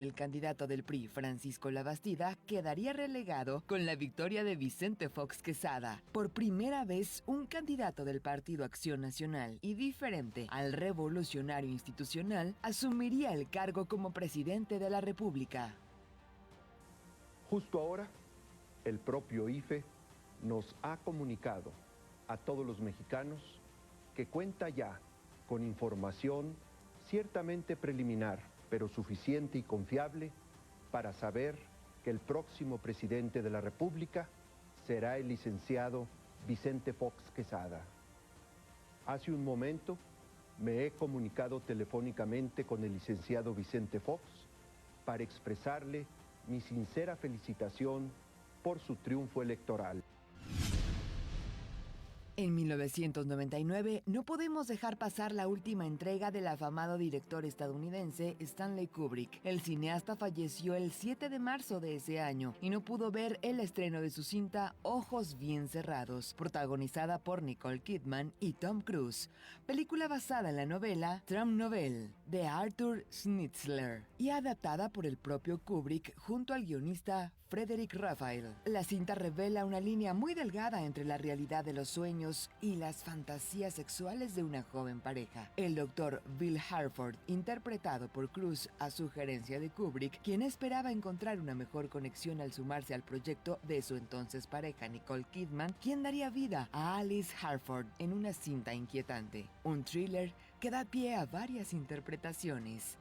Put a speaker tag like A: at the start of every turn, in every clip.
A: El candidato del PRI, Francisco Labastida, quedaría relegado con la victoria de Vicente Fox Quesada. Por primera vez, un candidato del Partido Acción Nacional y diferente al revolucionario institucional asumiría el cargo como presidente de la República.
B: Justo ahora, el propio IFE nos ha comunicado a todos los mexicanos que cuenta ya con información ciertamente preliminar, pero suficiente y confiable para saber que el próximo presidente de la República será el licenciado Vicente Fox Quesada. Hace un momento me he comunicado telefónicamente con el licenciado Vicente Fox para expresarle mi sincera felicitación por su triunfo electoral.
A: En 1999, no podemos dejar pasar la última entrega del afamado director estadounidense Stanley Kubrick. El cineasta falleció el 7 de marzo de ese año y no pudo ver el estreno de su cinta Ojos Bien Cerrados, protagonizada por Nicole Kidman y Tom Cruise, película basada en la novela True Novel de Arthur Schnitzler y adaptada por el propio Kubrick junto al guionista Frederick Raphael. La cinta revela una línea muy delgada entre la realidad de los sueños y las fantasías sexuales de una joven pareja. El doctor Bill Harford, interpretado por Cruise a sugerencia de Kubrick, quien esperaba encontrar una mejor conexión al sumarse al proyecto de su entonces pareja Nicole Kidman, quien daría vida a Alice Harford en una cinta inquietante. Un thriller que da pie a varias interpretaciones.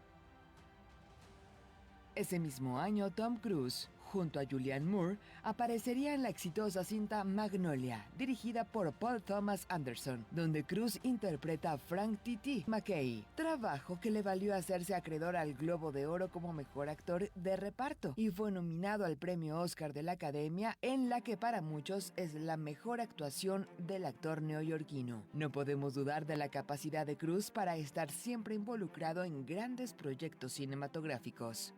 A: Ese mismo año, Tom Cruise, junto a Julianne Moore, aparecería en la exitosa cinta Magnolia, dirigida por Paul Thomas Anderson, donde Cruise interpreta a Frank T.T. McKay, trabajo que le valió hacerse acreedor al Globo de Oro como mejor actor de reparto y fue nominado al premio Oscar de la Academia, en la que para muchos es la mejor actuación del actor neoyorquino. No podemos dudar de la capacidad de Cruise para estar siempre involucrado en grandes proyectos cinematográficos.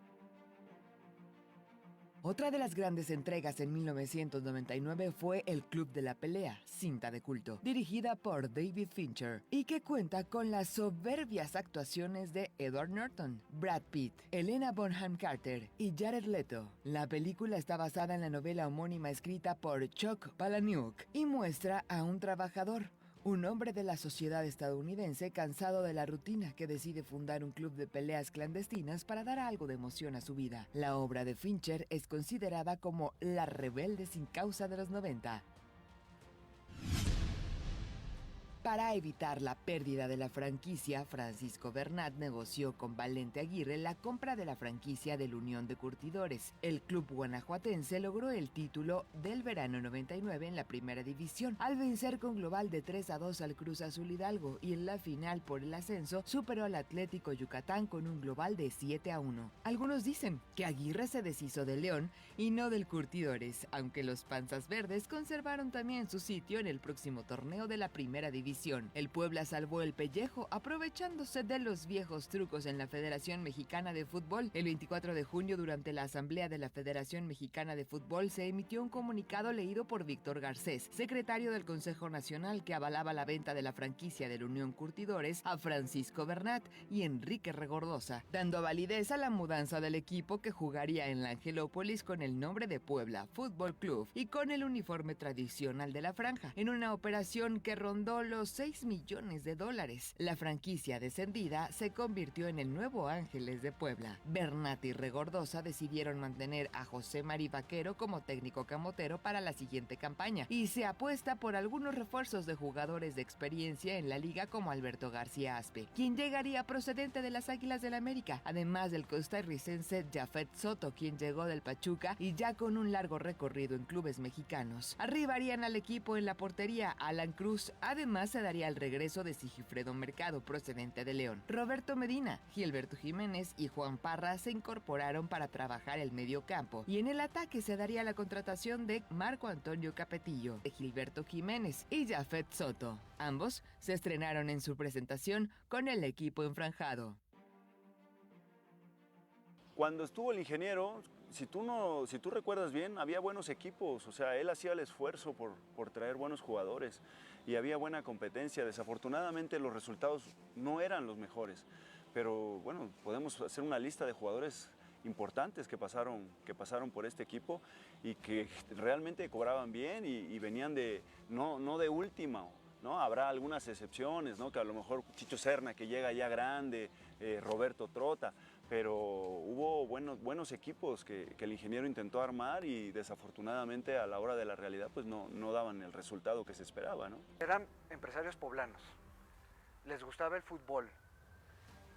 A: Otra de las grandes entregas en 1999 fue El Club de la Pelea, cinta de culto, dirigida por David Fincher, y que cuenta con las soberbias actuaciones de Edward Norton, Brad Pitt, Helena Bonham Carter y Jared Leto. La película está basada en la novela homónima escrita por Chuck Palahniuk y muestra a un trabajador, un hombre de la sociedad estadounidense cansado de la rutina que decide fundar un club de peleas clandestinas para dar algo de emoción a su vida. La obra de Fincher es considerada como la rebelde sin causa de los 90. Para evitar la pérdida de la franquicia, Francisco Bernat negoció con Valente Aguirre la compra de la franquicia del Unión de Curtidores. El club guanajuatense logró el título del verano 99 en la primera división, al vencer con global de 3-2 al Cruz Azul Hidalgo, y en la final por el ascenso superó al Atlético Yucatán con un global de 7-1. Algunos dicen que Aguirre se deshizo de León y no del Curtidores, aunque los Panzas Verdes conservaron también su sitio en el próximo torneo de la primera división. El Puebla salvó el pellejo aprovechándose de los viejos trucos en la Federación Mexicana de Fútbol. El 24 de junio, durante la asamblea de la Federación Mexicana de Fútbol, se emitió un comunicado leído por Víctor Garcés, secretario del Consejo Nacional, que avalaba la venta de la franquicia del Unión Curtidores a Francisco Bernat y Enrique Regordosa, dando validez a la mudanza del equipo, que jugaría en la Angelópolis con el nombre de Puebla Fútbol Club y con el uniforme tradicional de la franja, en una operación que rondó los $6 millones. La franquicia descendida se convirtió en el nuevo Ángeles de Puebla. Bernat y Regordosa decidieron mantener a José Mari Vaquero como técnico camotero para la siguiente campaña, y se apuesta por algunos refuerzos de jugadores de experiencia en la liga, como Alberto García Aspe, quien llegaría procedente de las Águilas del América, además del costarricense Japhet Soto, quien llegó del Pachuca y ya con un largo recorrido en clubes mexicanos. Arribarían al equipo en la portería Alan Cruz. Además, se daría el regreso de Sigifredo Mercado, procedente de León. Roberto Medina, Gilberto Jiménez y Juan Parra se incorporaron para trabajar el medio campo, y en el ataque se daría la contratación de Marco Antonio Capetillo, de Gilberto Jiménez y Japhet Soto. Ambos se estrenaron en su presentación con el equipo enfranjado.
C: Cuando estuvo el ingeniero, si tú recuerdas bien, había buenos equipos, o sea, él hacía el esfuerzo por traer buenos jugadores y había buena competencia. Desafortunadamente los resultados no eran los mejores, pero bueno, podemos hacer una lista de jugadores importantes que pasaron por este equipo y que realmente cobraban bien y venían no de última, ¿no? Habrá algunas excepciones, ¿no? Que a lo mejor Chicho Serna, que llega ya grande, Roberto Trota, pero hubo buenos equipos que el ingeniero intentó armar y desafortunadamente a la hora de la realidad pues no daban el resultado que se esperaba, ¿no?
D: Eran empresarios poblanos, les gustaba el fútbol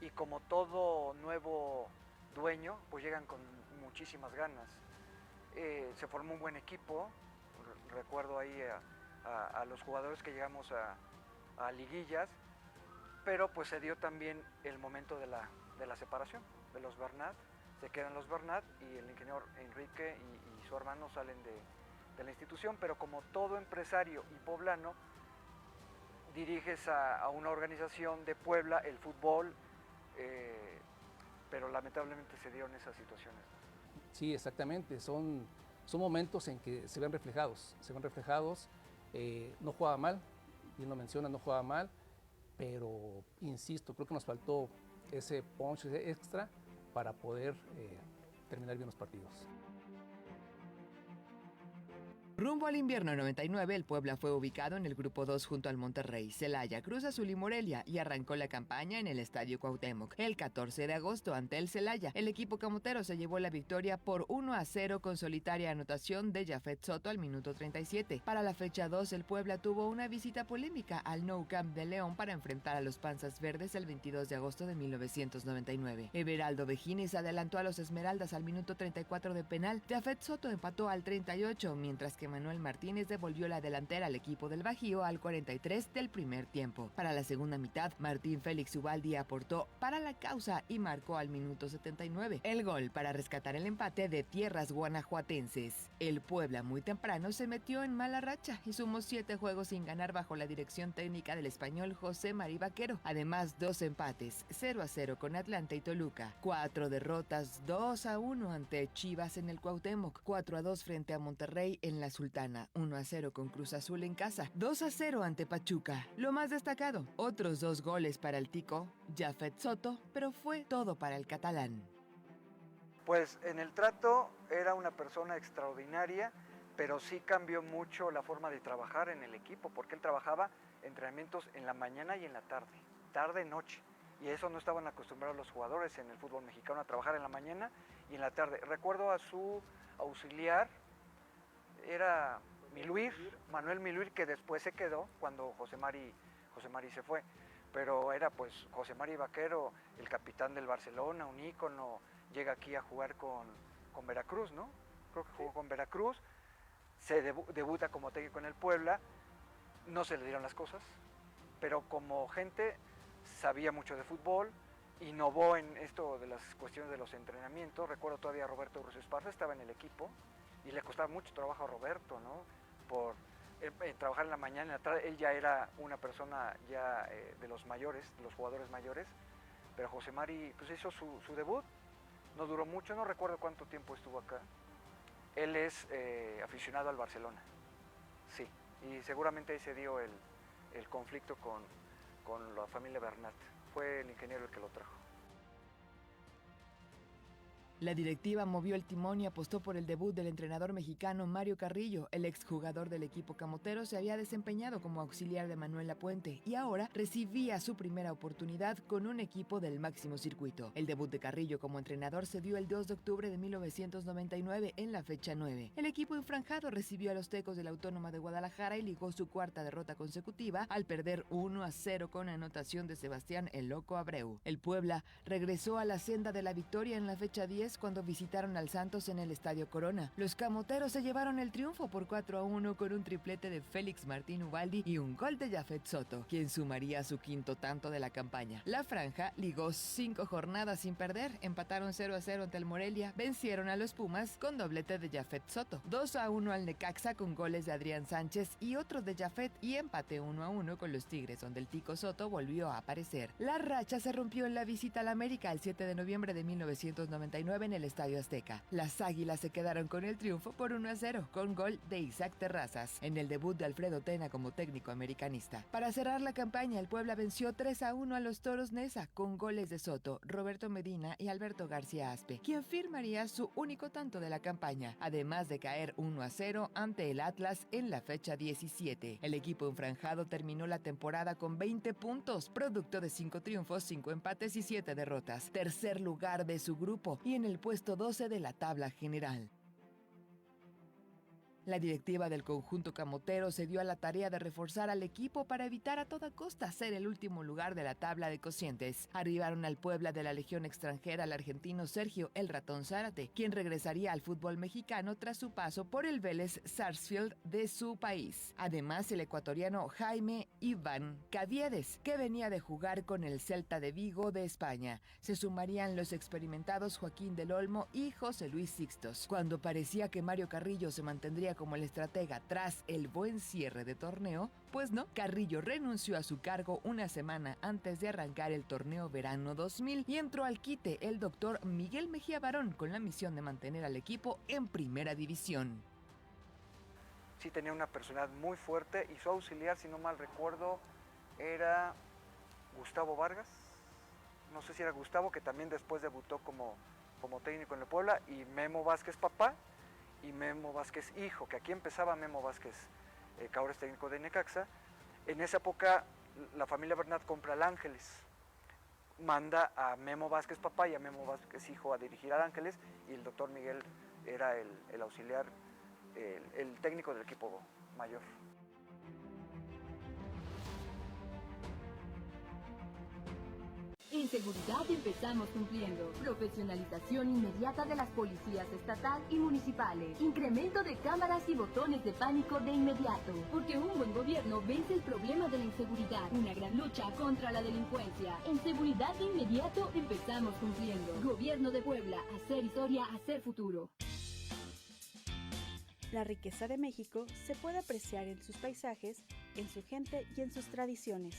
D: y como todo nuevo dueño pues llegan con muchísimas ganas. Se formó un buen equipo, recuerdo ahí a los jugadores que llegamos a liguillas, pero pues se dio también el momento de la separación de los Bernat, se quedan los Bernat y el ingeniero Enrique y su hermano salen de la institución, pero como todo empresario y poblano, diriges a una organización de Puebla, el fútbol, pero lamentablemente se dieron esas situaciones.
E: Sí, exactamente, son momentos en que se ven reflejados, no jugaba mal, bien lo menciona, no jugaba mal, pero insisto, creo que nos faltó ese punch, ese extra para poder terminar bien los partidos.
A: Rumbo al invierno 99, el Puebla fue ubicado en el grupo 2 junto al Monterrey, Celaya, Cruz Azul y Morelia y arrancó la campaña en el Estadio Cuauhtémoc. El 14 de agosto ante el Celaya, el equipo camotero se llevó la victoria por 1-0 con solitaria anotación de Jafet Soto al minuto 37. Para la fecha 2, el Puebla tuvo una visita polémica al Nou Camp de León para enfrentar a los Panzas Verdes el 22 de agosto de 1999. Everaldo Vejines adelantó a los Esmeraldas al minuto 34 de penal. Jafet Soto empató al 38, mientras que Manuel Martínez devolvió la delantera al equipo del Bajío al 43 del primer tiempo. Para la segunda mitad, Martín Félix Ubaldi aportó para la causa y marcó al minuto 79 el gol para rescatar el empate de tierras guanajuatenses. El Puebla muy temprano se metió en mala racha y sumó 7 juegos sin ganar bajo la dirección técnica del español José Mari Vaquero. Además, 2 empates, 0-0 con Atlanta y Toluca, 4 derrotas, 2-1 ante Chivas en el Cuauhtémoc, 4-2 frente a Monterrey en la Sultana, 1-0 con Cruz Azul en casa, 2-0 ante Pachuca. Lo más destacado, otros 2 goles para el tico, Jafet Soto, pero fue todo para el catalán.
D: Pues en el trato era una persona extraordinaria, pero sí cambió mucho la forma de trabajar en el equipo, porque él trabajaba entrenamientos en la mañana y en la tarde, tarde-noche. Y eso no estaban acostumbrados los jugadores en el fútbol mexicano, a trabajar en la mañana y en la tarde. Recuerdo a su auxiliar, era Manuel Miluir, que después se quedó cuando José Mari se fue, pero era pues José Mari Vaquero, el capitán del Barcelona, un ícono, llega aquí a jugar con Veracruz, ¿no? Creo que jugó con Veracruz, se debuta como técnico en el Puebla, no se le dieron las cosas, pero como gente sabía mucho de fútbol, innovó en esto de las cuestiones de los entrenamientos. Recuerdo todavía a Roberto Urrucio Esparza, estaba en el equipo, y le costaba mucho trabajo a Roberto, ¿no? Por trabajar en la mañana, en la tarde. Él ya era una persona ya de los mayores, de los jugadores mayores, pero José Mari pues hizo su debut, no duró mucho, no recuerdo cuánto tiempo estuvo acá. Él es aficionado al Barcelona, sí, y seguramente ahí se dio el conflicto con la familia Bernat, fue el ingeniero el que lo trajo.
A: La directiva movió el timón y apostó por el debut del entrenador mexicano Mario Carrillo. El exjugador del equipo camotero se había desempeñado como auxiliar de Manuel Lapuente y ahora recibía su primera oportunidad con un equipo del máximo circuito. El debut de Carrillo como entrenador se dio el 2 de octubre de 1999 en la fecha 9. El equipo enfranjado recibió a los Tecos de la Autónoma de Guadalajara y ligó su cuarta derrota consecutiva al perder 1-0 con anotación de Sebastián El Loco Abreu. El Puebla regresó a la senda de la victoria en la fecha 10 cuando visitaron al Santos en el Estadio Corona. Los camoteros se llevaron el triunfo por 4-1 con un triplete de Félix Martín Ubaldi y un gol de Jafet Soto, quien sumaría su quinto tanto de la campaña. La franja ligó 5 jornadas sin perder, empataron 0-0 ante el Morelia, vencieron a los Pumas con doblete de Jafet Soto, 2-1 al Necaxa con goles de Adrián Sánchez y otro de Jafet, y empate 1-1 con los Tigres, donde el Tico Soto volvió a aparecer. La racha se rompió en la visita al América el 7 de noviembre de 1999 2019 en el Estadio Azteca. Las Águilas se quedaron con el triunfo por 1-0, con gol de Isaac Terrazas, en el debut de Alfredo Tena como técnico americanista. Para cerrar la campaña, el Puebla venció 3-1 a los Toros Neza, con goles de Soto, Roberto Medina y Alberto García Aspe, quien firmaría su único tanto de la campaña, además de caer 1-0 ante el Atlas en la fecha 17. El equipo enfranjado terminó la temporada con 20 puntos, producto de 5 triunfos, 5 empates y 7 derrotas, tercer lugar de su grupo y en el puesto 12 de la tabla general. La directiva del conjunto camotero se dio a la tarea de reforzar al equipo para evitar a toda costa ser el último lugar de la tabla de cocientes. Arribaron al Puebla de la Legión extranjera al argentino Sergio "El Ratón" Zárate, quien regresaría al fútbol mexicano tras su paso por el Vélez Sarsfield de su país. Además, el ecuatoriano Jaime Iván Caviedes, que venía de jugar con el Celta de Vigo de España. Se sumarían los experimentados Joaquín del Olmo y José Luis Sixtos. Cuando parecía que Mario Carrillo se mantendría como el estratega tras el buen cierre de torneo, pues no, Carrillo renunció a su cargo una semana antes de arrancar el torneo verano 2000 y entró al quite el doctor Miguel Mejía Barón con la misión de mantener al equipo en primera división.
D: Sí tenía una personalidad muy fuerte y su auxiliar, si no mal recuerdo, era Gustavo Vargas. No sé si era Gustavo, que también después debutó como técnico en el Puebla, y Memo Vázquez papá y Memo Vázquez hijo, que aquí empezaba Memo Vázquez, que ahora es técnico de Necaxa. En esa época la familia Bernat compra al Ángeles, manda a Memo Vázquez papá y a Memo Vázquez hijo a dirigir al Ángeles, y el doctor Miguel era el auxiliar, el técnico del equipo mayor.
F: En seguridad empezamos cumpliendo. Profesionalización inmediata de las policías estatal y municipales. Incremento de cámaras y botones de pánico de inmediato. Porque un buen gobierno vence el problema de la inseguridad. Una gran lucha contra la delincuencia. En seguridad de inmediato empezamos cumpliendo. Gobierno de Puebla. Hacer historia, hacer futuro.
G: La riqueza de México se puede apreciar en sus paisajes, en su gente y en sus tradiciones.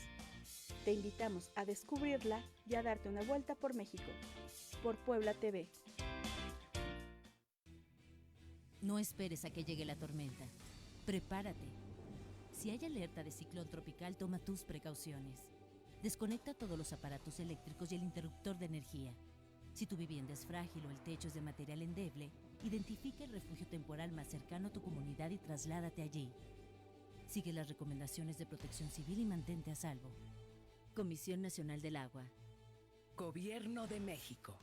G: Te invitamos a descubrirla y a darte una vuelta por México. Por Puebla TV.
H: No esperes a que llegue la tormenta. Prepárate. Si hay alerta de ciclón tropical, toma tus precauciones. Desconecta todos los aparatos eléctricos y el interruptor de energía. Si tu vivienda es frágil o el techo es de material endeble, identifica el refugio temporal más cercano a tu comunidad y trasládate allí. Sigue las recomendaciones de Protección Civil y mantente a salvo. Comisión Nacional del Agua.
I: Gobierno de México.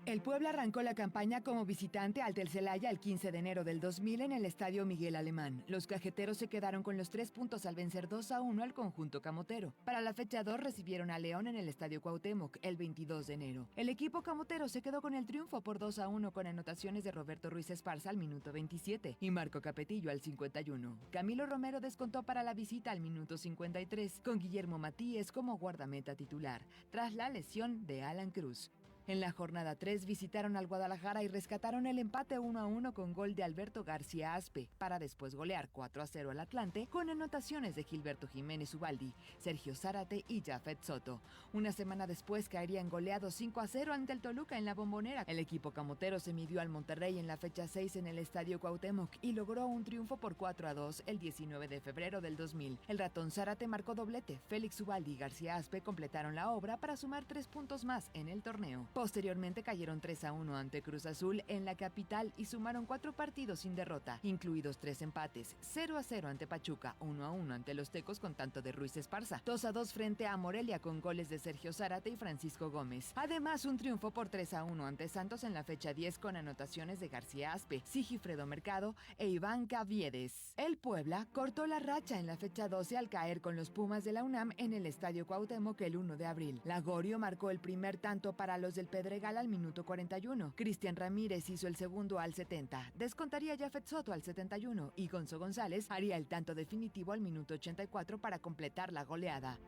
A: El Puebla arrancó la campaña como visitante al Celaya el 15 de enero del 2000 en el Estadio Miguel Alemán. Los cajeteros se quedaron con los 3 puntos al vencer 2-1 al conjunto camotero. Para la fecha 2 recibieron a León en el Estadio Cuauhtémoc el 22 de enero. El equipo camotero se quedó con el triunfo por 2-1 con anotaciones de Roberto Ruiz Esparza al minuto 27 y Marco Capetillo al 51. Camilo Romero descontó para la visita al minuto 53 con Guillermo Matíes como guardameta titular, tras la lesión de Alan Cruz. En la jornada 3 visitaron al Guadalajara y rescataron el empate 1-1 con gol de Alberto García Aspe, para después golear 4-0 al Atlante con anotaciones de Gilberto Jiménez Ubaldi, Sergio Zárate y Jafet Soto. Una semana después caerían goleados 5-0 ante el Toluca en la Bombonera. El equipo camotero se midió al Monterrey en la fecha 6 en el Estadio Cuauhtémoc y logró un triunfo por 4-2 el 19 de febrero del 2000. El Ratón Zárate marcó doblete, Félix Ubaldi y García Aspe completaron la obra para sumar 3 puntos más en el torneo. Posteriormente cayeron 3-1 ante Cruz Azul en la capital y sumaron 4 partidos sin derrota, incluidos 3 empates, 0-0 ante Pachuca, 1-1 ante los Tecos con tanto de Ruiz Esparza, 2-2 frente a Morelia con goles de Sergio Zárate y Francisco Gómez. Además, un triunfo por 3-1 ante Santos en la fecha 10 con anotaciones de García Aspe, Sigifredo Mercado e Iván Caviedes. El Puebla cortó la racha en la fecha 12 al caer con los Pumas de la UNAM en el Estadio Cuauhtémoc el 1 de abril. Lagorio marcó el primer tanto para los del Pedregal al minuto 41. Cristian Ramírez hizo el segundo al 70. Descontaría Jafet Soto al 71 y Gonzo González haría el tanto definitivo al minuto 84 para completar la goleada.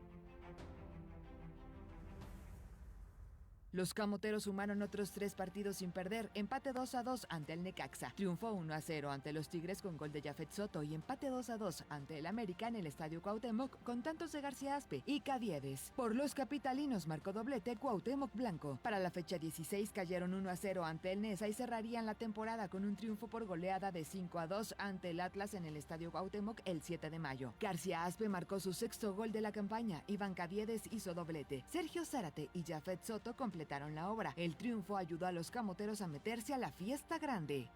A: Los camoteros sumaron otros 3 partidos sin perder, empate 2-2 ante el Necaxa, triunfo 1-0 ante los Tigres con gol de Jafet Soto y empate 2-2 ante el América en el Estadio Cuauhtémoc con tantos de García Aspe y Caviedes. Por los capitalinos marcó doblete Cuauhtémoc Blanco. Para la fecha 16 cayeron 1-0 ante el Neza y cerrarían la temporada con un triunfo por goleada de 5-2 ante el Atlas en el Estadio Cuauhtémoc el 7 de mayo. García Aspe marcó su 6º gol de la campaña, Iván Caviedes hizo doblete, Sergio Zárate y Jafet Soto completaron la obra. El triunfo ayudó a los camoteros a meterse a la fiesta grande.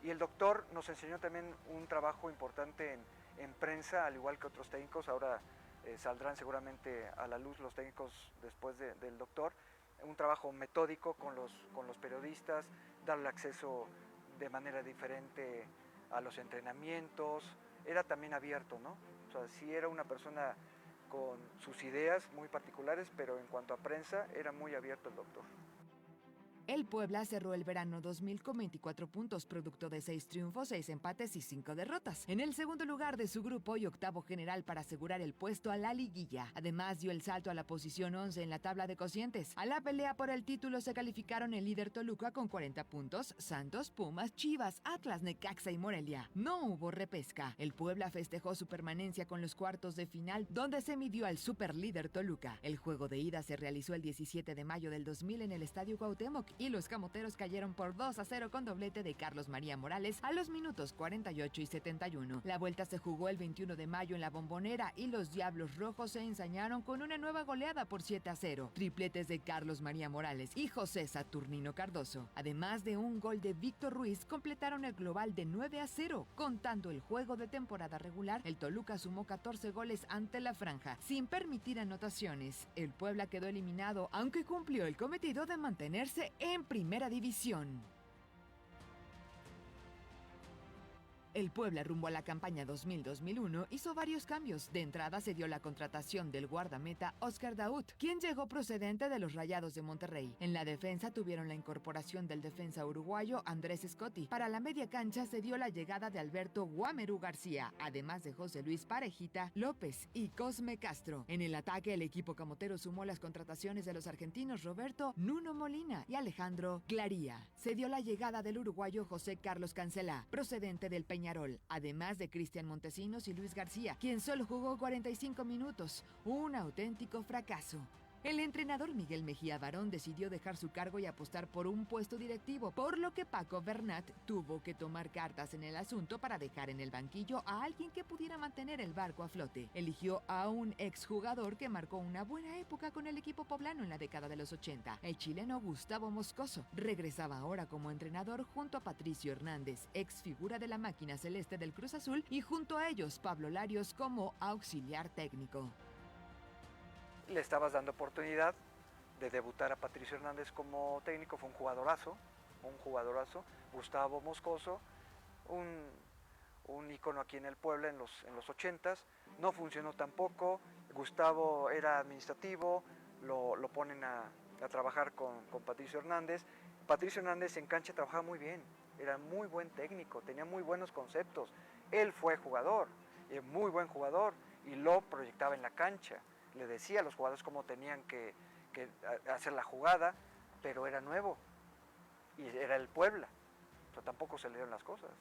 D: Y el doctor nos enseñó también un trabajo importante en prensa, al igual que otros técnicos. Ahora saldrán seguramente a la luz los técnicos después del doctor. Un trabajo metódico con los periodistas, darle acceso de manera diferente a los entrenamientos. Era también abierto, ¿no? O sea, sí era una persona con sus ideas muy particulares, pero en cuanto a prensa era muy abierto el doctor.
A: El Puebla cerró el verano 2000 con 24 puntos, producto de 6 triunfos, 6 empates y 5 derrotas. En el segundo lugar de su grupo y octavo general para asegurar el puesto a la liguilla. Además, dio el salto a la posición 11 en la tabla de cocientes. A la pelea por el título se calificaron el líder Toluca con 40 puntos, Santos, Pumas, Chivas, Atlas, Necaxa y Morelia. No hubo repesca. El Puebla festejó su permanencia con los cuartos de final, donde se midió al superlíder Toluca. El juego de ida se realizó el 17 de mayo del 2000 en el Estadio Cuauhtémoc y los camoteros cayeron por 2-0 con doblete de Carlos María Morales a los minutos 48 y 71. La vuelta se jugó el 21 de mayo en la Bombonera y los Diablos Rojos se ensañaron con una nueva goleada por 7-0. Tripletes de Carlos María Morales y José Saturnino Cardoso. Además de un gol de Víctor Ruiz, completaron el global de 9-0. Contando el juego de temporada regular, el Toluca sumó 14 goles ante la franja, sin permitir anotaciones. El Puebla quedó eliminado, aunque cumplió el cometido de mantenerse en Primera División. El Puebla rumbo a la campaña 2000-2001 hizo varios cambios. De entrada se dio la contratación del guardameta Oscar Daud, quien llegó procedente de los Rayados de Monterrey. En la defensa tuvieron la incorporación del defensa uruguayo Andrés Scotti. Para la media cancha se dio la llegada de Alberto Guamerú García, además de José Luis Parejita López y Cosme Castro. En el ataque el equipo camotero sumó las contrataciones de los argentinos Roberto Nuno Molina y Alejandro Glaría. Se dio la llegada del uruguayo José Carlos Cancelá, procedente del Peñarol, además de Cristian Montesinos y Luis García, quien solo jugó 45 minutos, un auténtico fracaso. El entrenador Miguel Mejía Barón decidió dejar su cargo y apostar por un puesto directivo, por lo que Paco Bernat tuvo que tomar cartas en el asunto para dejar en el banquillo a alguien que pudiera mantener el barco a flote. Eligió a un exjugador que marcó una buena época con el equipo poblano en la década de los 80, el chileno Gustavo Moscoso. Regresaba ahora como entrenador junto a Patricio Hernández, ex figura de la máquina celeste del Cruz Azul, y junto a ellos Pablo Larios como auxiliar técnico.
D: Le estabas dando oportunidad de debutar a Patricio Hernández como técnico, fue un jugadorazo. Gustavo Moscoso, un ícono aquí en el Puebla en los 80s, no funcionó tampoco. Gustavo era administrativo, lo ponen a trabajar con Patricio Hernández. Patricio Hernández en cancha trabajaba muy bien, era muy buen técnico, tenía muy buenos conceptos. Él fue jugador, muy buen jugador, y lo proyectaba en la cancha. Le decía a los jugadores cómo tenían que hacer la jugada, pero era nuevo y era el Puebla, pero tampoco se le dieron las cosas.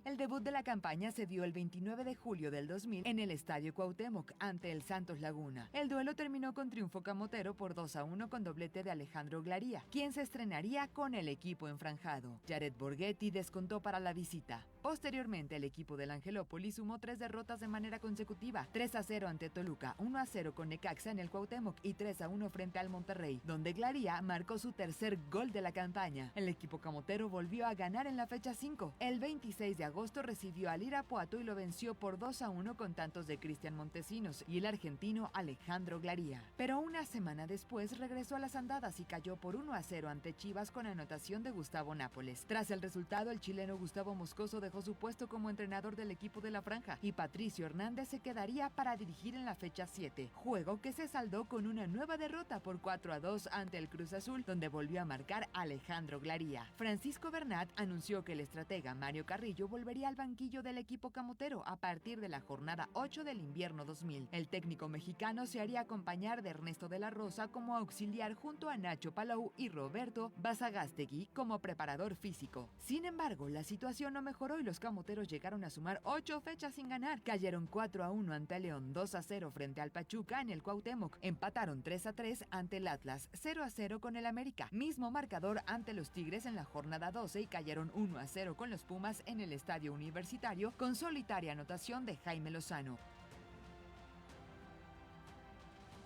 A: El debut de la campaña se dio el 29 de julio del 2000 en el Estadio Cuauhtémoc ante el Santos Laguna. El duelo terminó con triunfo camotero por 2-1 con doblete de Alejandro Glaría, quien se estrenaría con el equipo enfranjado. Jared Borghetti descontó para la visita. Posteriormente, el equipo del Angelópolis sumó 3 derrotas de manera consecutiva: 3-0 ante Toluca, 1-0 con Necaxa en el Cuauhtémoc y 3-1 frente al Monterrey, donde Glaría marcó su tercer gol de la campaña. El equipo camotero volvió a ganar en la fecha 5. El 26 de agosto recibió al Irapuato y lo venció por 2-1 con tantos de Cristian Montesinos y el argentino Alejandro Glaría. Pero una semana después regresó a las andadas y cayó por 1-0 ante Chivas con anotación de Gustavo Nápoles. Tras el resultado, el chileno Gustavo Moscoso dejó dejó su puesto como entrenador del equipo de la Franja y Patricio Hernández se quedaría para dirigir en la fecha 7, juego que se saldó con una nueva derrota por 4-2 ante el Cruz Azul, donde volvió a marcar Alejandro Glaría. Francisco Bernat anunció que el estratega Mario Carrillo volvería al banquillo del equipo camotero a partir de la jornada 8 del invierno 2000. El técnico mexicano se haría acompañar de Ernesto de la Rosa como auxiliar junto a Nacho Palou y Roberto Basagastegui como preparador físico. Sin embargo, la situación no mejoró y los camoteros llegaron a sumar 8 fechas sin ganar. Cayeron 4-1 ante León, 2-0 frente al Pachuca en el Cuauhtémoc, empataron 3-3 ante el Atlas, 0-0 con el América, mismo marcador ante los Tigres en la jornada 12 y cayeron 1-0 con los Pumas en el Estadio Universitario con solitaria anotación de Jaime Lozano.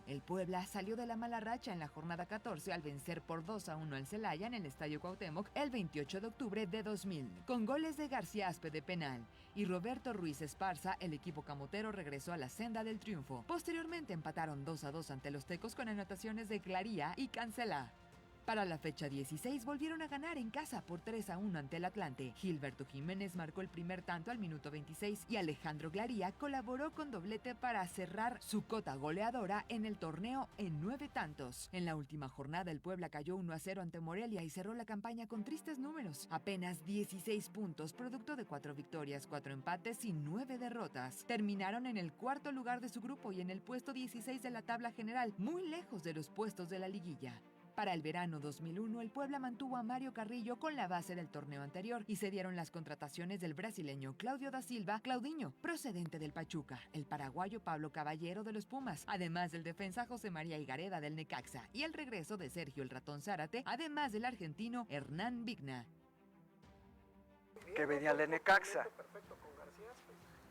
A: El Puebla salió de la mala racha en la jornada 14 al vencer por 2-1 al Celaya en el Estadio Cuauhtémoc el 28 de octubre de 2000, con goles de García Aspe de penal y Roberto Ruiz Esparza. El equipo camotero regresó a la senda del triunfo. Posteriormente empataron 2-2 ante los Tecos con anotaciones de Glaría y Cancela. Para la fecha 16 volvieron a ganar en casa por 3-1 ante el Atlante. Gilberto Jiménez marcó el primer tanto al minuto 26 y Alejandro Glaría colaboró con doblete para cerrar su cota goleadora en el torneo en 9 tantos. En la última jornada el Puebla cayó 1-0 ante Morelia y cerró la campaña con tristes números. Apenas 16 puntos, producto de 4 victorias, 4 empates y 9 derrotas. Terminaron en el cuarto lugar de su grupo y en el puesto 16 de la tabla general, muy lejos de los puestos de la liguilla. Para el verano 2001, el Puebla mantuvo a Mario Carrillo con la base del torneo anterior y se dieron las contrataciones del brasileño Claudio da Silva Claudinho, procedente del Pachuca, el paraguayo Pablo Caballero de los Pumas, además del defensa José María Higareda del Necaxa y el regreso de Sergio el Ratón Zárate, además del argentino Hernán Vigna.
D: Que venía del Necaxa.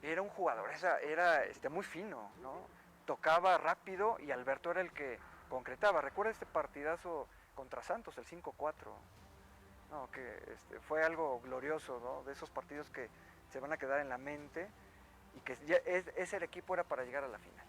D: Era un jugador, era muy fino, ¿no? Tocaba rápido y Alberto era el que concretaba. Recuerda este partidazo contra Santos, el 5-4, no, que fue algo glorioso, ¿no? De esos partidos que se van a quedar en la mente y que ya ese equipo era para llegar a la final.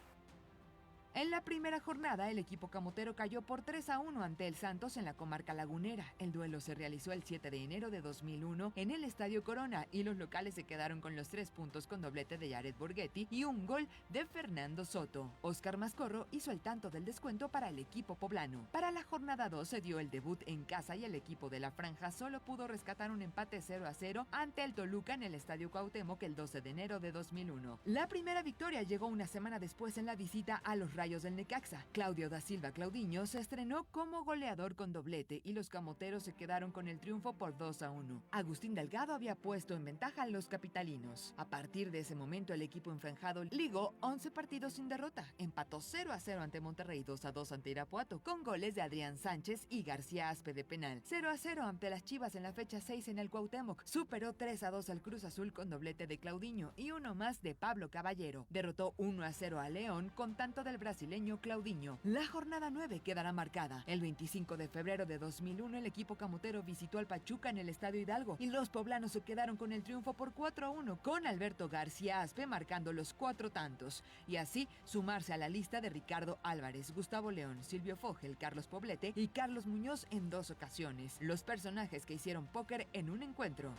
A: En la primera jornada, el equipo camotero cayó por 3-1 ante el Santos en la comarca lagunera. El duelo se realizó el 7 de enero de 2001 en el Estadio Corona y los locales se quedaron con los 3 puntos con doblete de Jared Borghetti y un gol de Fernando Soto. Óscar Mascorro hizo el tanto del descuento para el equipo poblano. Para la jornada 2 se dio el debut en casa y el equipo de la Franja solo pudo rescatar un empate 0-0 ante el Toluca en el Estadio Cuauhtémoc el 12 de enero de 2001. La primera victoria llegó una semana después en la visita a los Rayos del Necaxa. Claudio da Silva Claudinho se estrenó como goleador con doblete y los camoteros se quedaron con el triunfo por 2-1. Agustín Delgado había puesto en ventaja a los capitalinos. A partir de ese momento el equipo enfranjado ligó 11 partidos sin derrota. Empató 0-0 ante Monterrey, 2-2 ante Irapuato, con goles de Adrián Sánchez y García Aspe de penal. 0-0 ante las Chivas en la fecha 6 en el Cuauhtémoc. Superó 3-2 al Cruz Azul con doblete de Claudinho y uno más de Pablo Caballero. Derrotó 1-0 a León con tanto del brasileño Claudinho. La jornada 9 quedará marcada. El 25 de febrero de 2001 el equipo camotero visitó al Pachuca en el Estadio Hidalgo y los poblanos se quedaron con el triunfo por 4-1 con Alberto García Aspe marcando los 4 tantos y así sumarse a la lista de Ricardo Álvarez, Gustavo León, Silvio Fogel, Carlos Poblete y Carlos Muñoz en 2 ocasiones, los personajes que hicieron póker en un encuentro.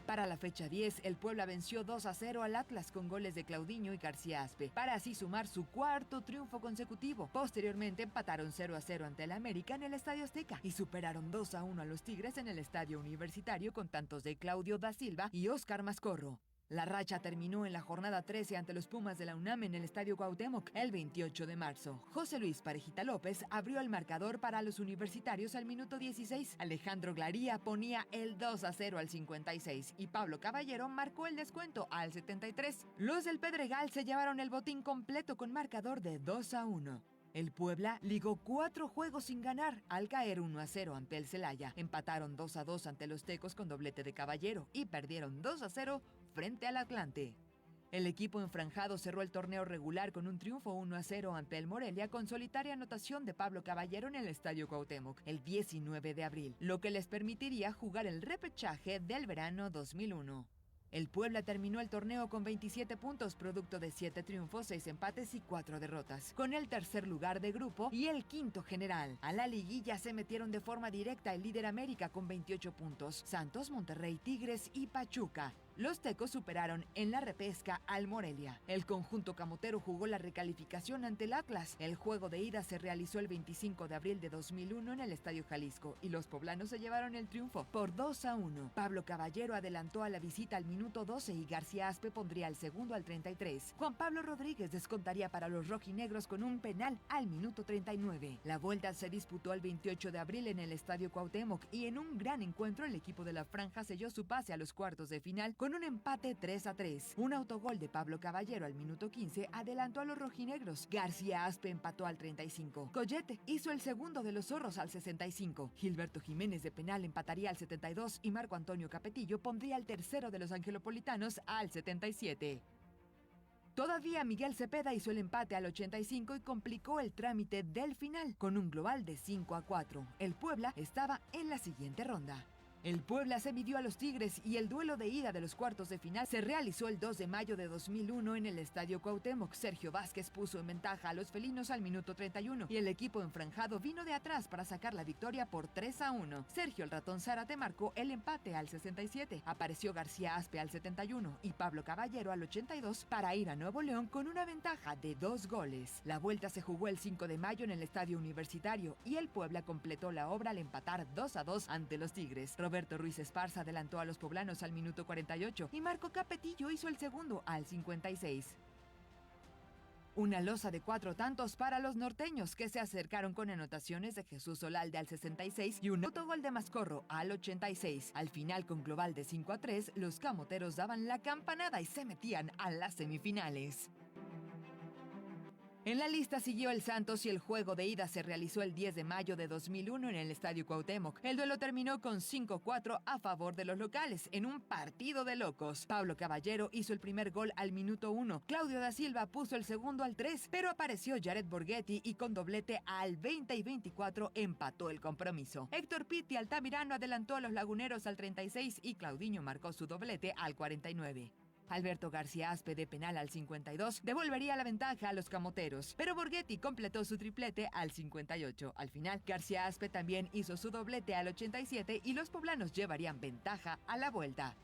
A: Para la fecha 10, el Puebla venció 2-0 al Atlas con goles de Claudinho y García Aspe, para así sumar su 4º triunfo consecutivo. Posteriormente empataron 0-0 ante el América en el Estadio Azteca y superaron 2-1 a los Tigres en el Estadio Universitario con tantos de Claudio da Silva y Óscar Mascorro. La racha terminó en la jornada 13 ante los Pumas de la UNAM en el Estadio Cuauhtémoc el 28 de marzo. José Luis Parejita López abrió el marcador para los universitarios al minuto 16. Alejandro Glaría ponía el 2-0 al 56 y Pablo Caballero marcó el descuento al 73. Los del Pedregal se llevaron el botín completo con marcador de 2-1. El Puebla ligó 4 juegos sin ganar al caer 1-0 ante el Celaya. Empataron 2-2 ante los Tecos con doblete de Caballero y perdieron 2-0 frente al Atlante. El equipo enfranjado cerró el torneo regular con un triunfo 1-0 ante el Morelia con solitaria anotación de Pablo Caballero en el Estadio Cuauhtémoc el 19 de abril, lo que les permitiría jugar el repechaje del verano 2001. El Puebla terminó el torneo con 27 puntos, producto de 7 triunfos, 6 empates y 4 derrotas, con el tercer lugar de grupo y el quinto general. A la liguilla se metieron de forma directa el líder América con 28 puntos, Santos, Monterrey, Tigres y Pachuca. Los tecos superaron en la repesca al Morelia. El conjunto camotero jugó la recalificación ante el Atlas. El juego de ida se realizó el 25 de abril de 2001 en el Estadio Jalisco y los poblanos se llevaron el triunfo por 2-1. Pablo Caballero adelantó a la visita al minuto 12 y García Aspe pondría el segundo al 33. Juan Pablo Rodríguez descontaría para los rojinegros con un penal al minuto 39. La vuelta se disputó el 28 de abril en el Estadio Cuauhtémoc y en un gran encuentro el equipo de la Franja selló su pase a los cuartos de final con un empate 3-3. Un autogol de Pablo Caballero al minuto 15 adelantó a los rojinegros. García Aspe empató al 35. Collete hizo el segundo de los zorros al 65. Gilberto Jiménez de penal empataría al 72 y Marco Antonio Capetillo pondría el tercero de los angelopolitanos al 77. Todavía Miguel Cepeda hizo el empate al 85 y complicó el trámite del final con un global de 5-4. El Puebla estaba en la siguiente ronda. El Puebla se midió a los Tigres y el duelo de ida de los cuartos de final se realizó el 2 de mayo de 2001 en el Estadio Cuauhtémoc. Sergio Vázquez puso en ventaja a los felinos al minuto 31 y el equipo enfranjado vino de atrás para sacar la victoria por 3-1. Sergio el Ratón Zárate marcó el empate al 67. Apareció García Aspe al 71 y Pablo Caballero al 82 para ir a Nuevo León con una ventaja de 2 goles. La vuelta se jugó el 5 de mayo en el Estadio Universitario y el Puebla completó la obra al empatar 2-2 ante los Tigres. Roberto Ruiz Esparza adelantó a los poblanos al minuto 48 y Marco Capetillo hizo el segundo al 56. Una losa de 4 tantos para los norteños, que se acercaron con anotaciones de Jesús Olalde al 66 y un autogol de Mascorro al 86. Al final, con global de 5-3, los camoteros daban la campanada y se metían a las semifinales. En la lista siguió el Santos y el juego de ida se realizó el 10 de mayo de 2001 en el Estadio Cuauhtémoc. El duelo terminó con 5-4 a favor de los locales, en un partido de locos. Pablo Caballero hizo el primer gol al minuto 1. Claudio da Silva puso el segundo al 3, pero apareció Jared Borghetti y con doblete al 20 y 24 empató el compromiso. Héctor Pitti Altamirano adelantó a los laguneros al 36 y Claudinho marcó su doblete al 49. Alberto García Aspe de penal al 52 devolvería la ventaja a los camoteros, pero Borghetti completó su triplete al 58. Al final, García Aspe también hizo su doblete al 87 y los poblanos llevarían ventaja a la vuelta.